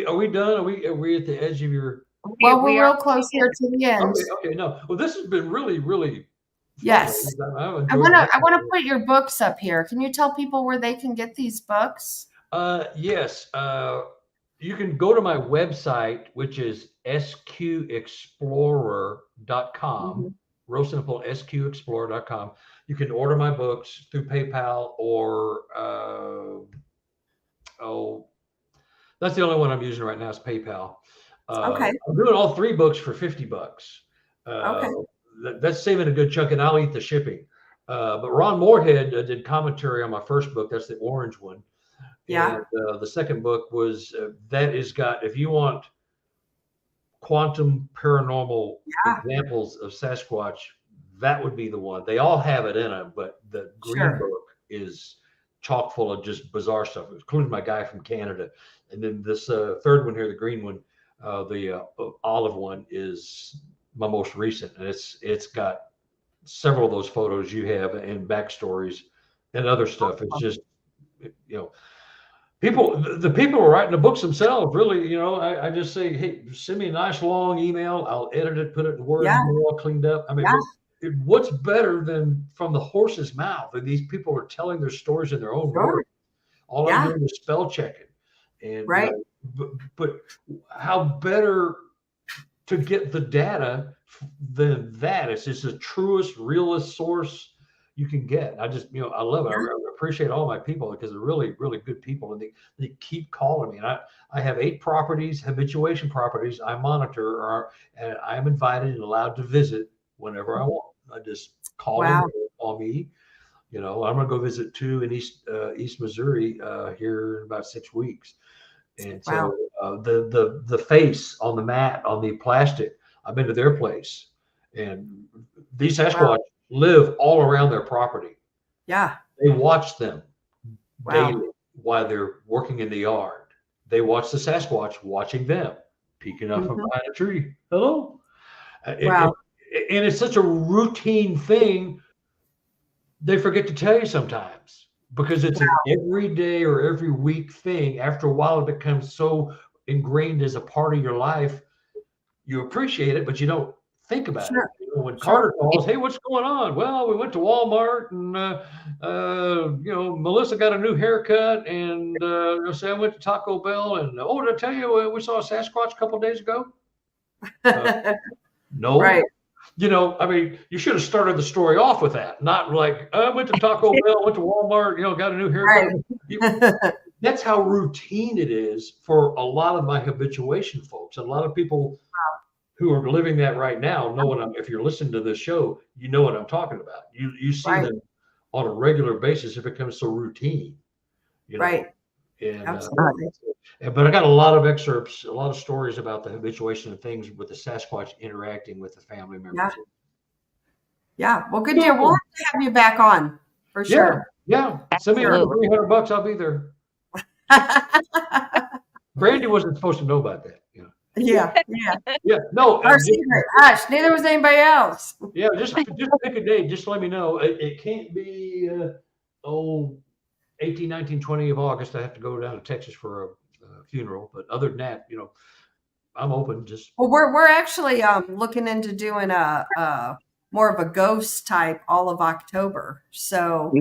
are we done? Are we at the edge of your? Well, we're We are real close here to the end. Okay. No. Well, this has been really, really fun. Yes. I've I enjoyed want to put your books up here. Can you tell people where they can get these books? Yes. You can go to my website, which is sqexplorer.com. Real simple, sqexplorer.com. You can order my books through PayPal or that's the only one I'm using right now is PayPal. Okay. I'm doing all 3 books for $50. Okay. That's saving a good chunk, and I'll eat the shipping. But Ron Moorhead did commentary on my first book. That's the orange one. Yeah. And the second book was if you want quantum paranormal examples of Sasquatch, that would be the one. They all have it in them, but the green book is chock full of just bizarre stuff, including my guy from Canada. And then this third one here, the green one, the olive one, is my most recent, and it's got several of those photos you have and backstories and other stuff. It's just the people who are writing the books themselves, really, I just say, hey, send me a nice long email. I'll edit it, put it in Word, all cleaned up. I mean, what's better than from the horse's mouth? And these people are telling their stories in their own words. All I'm doing is spell checking. And but how better to get the data than that? It's just the truest, realest source you can get. I just, I love it. I appreciate all my people because they're really, really good people, and they keep calling me. And I have 8 properties, habituation properties I monitor, and I'm invited and allowed to visit whenever I want. I just call them, call me. I'm going to go visit 2 in East Missouri here in about 6 weeks. And so the face on the mat, on the plastic, I've been to their place, and these Sasquatch live all around their property. Yeah. They watch them daily while they're working in the yard. They watch the Sasquatch watching them, peeking up from behind a tree. Hello. And it's such a routine thing. They forget to tell you sometimes because it's an everyday or every week thing. After a while, it becomes so ingrained as a part of your life. You appreciate it, but you don't think about it. When Carter calls, hey, what's going on? Well, we went to Walmart and, Melissa got a new haircut, and I went to Taco Bell, and did I tell you we saw a Sasquatch a couple of days ago? No. Right. I mean, you should have started the story off with that, not like, I went to Taco Bell, went to Walmart, got a new haircut. Right. That's how routine it is for a lot of my habituation folks. A lot of people who are living that right now know if you're listening to this show, you know what I'm talking about. You see them on a regular basis. It becomes so routine, Right. And, absolutely. But I got a lot of excerpts, a lot of stories about the habituation of things with the Sasquatch interacting with the family members. Yeah. Well, good deal. We'll have to have you back on for sure. Yeah. Send me $300. I'll be there. Brandy wasn't supposed to know about that. Yeah. No, our secret. Hush. Neither was anybody else. Yeah, just pick a date. Just let me know. It can't be 18, 19, 20 of August. I have to go down to Texas for a funeral. But other than that, I'm open. Well, we're actually looking into doing a more of a ghost type all of October. So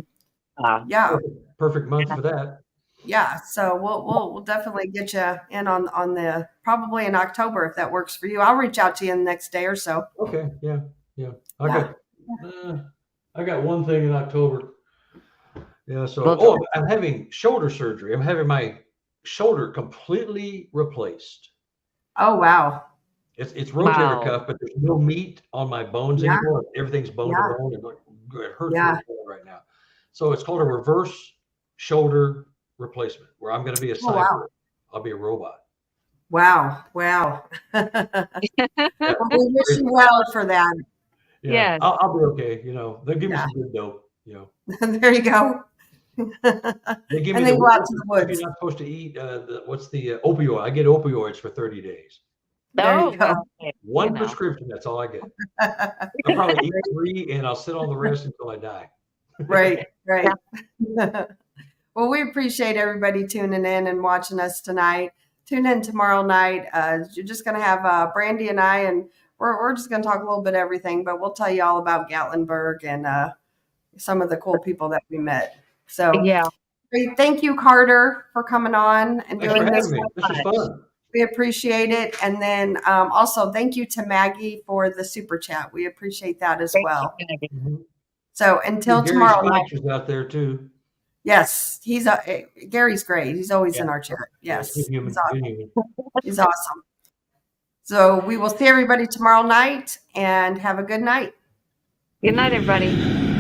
perfect month for that. Yeah, so we'll definitely get you in on the probably in October if that works for you. I'll reach out to you in the next day or so. Okay, yeah. I got one thing in October. Yeah, so I'm having shoulder surgery. I'm having my shoulder completely replaced. Oh wow! It's rotator cuff, but there's no meat on my bones anymore. Everything's bone to bone, and it hurts right now. So it's called a reverse shoulder replacement, where I'm going to be a cyber. I'll be a robot. Wow. Well, we wish you well for that. Yeah, I'll be okay. They'll give me some good dope. There you go. They give me And the then go out to the stuff woods. you're not supposed to eat. What's the opioid? I get opioids for 30 days. There you Oh, go. well, you One know. prescription, that's all I get. I'll probably eat 3 and I'll sit on the rest until I die. Right, right. Well, we appreciate everybody tuning in and watching us tonight. Tune in tomorrow night. You're just going to have Brandy and I, and we're just going to talk a little bit of everything, but we'll tell you all about Gatlinburg and some of the cool people that we met. So Yeah. great. Thank you, Carter, for coming on and Thanks for doing this. having me. This was fun. We appreciate it. And then also thank you to Maggie for the super chat. We appreciate that as Thank well. you, Maggie. Mhm. So until Gary tomorrow night. Squatch is out there too. Yes, Gary's great. He's always in our chat. Yes, Good human. he's awesome. Good human. He's awesome. So we will see everybody tomorrow night and have a good night. Good night, everybody.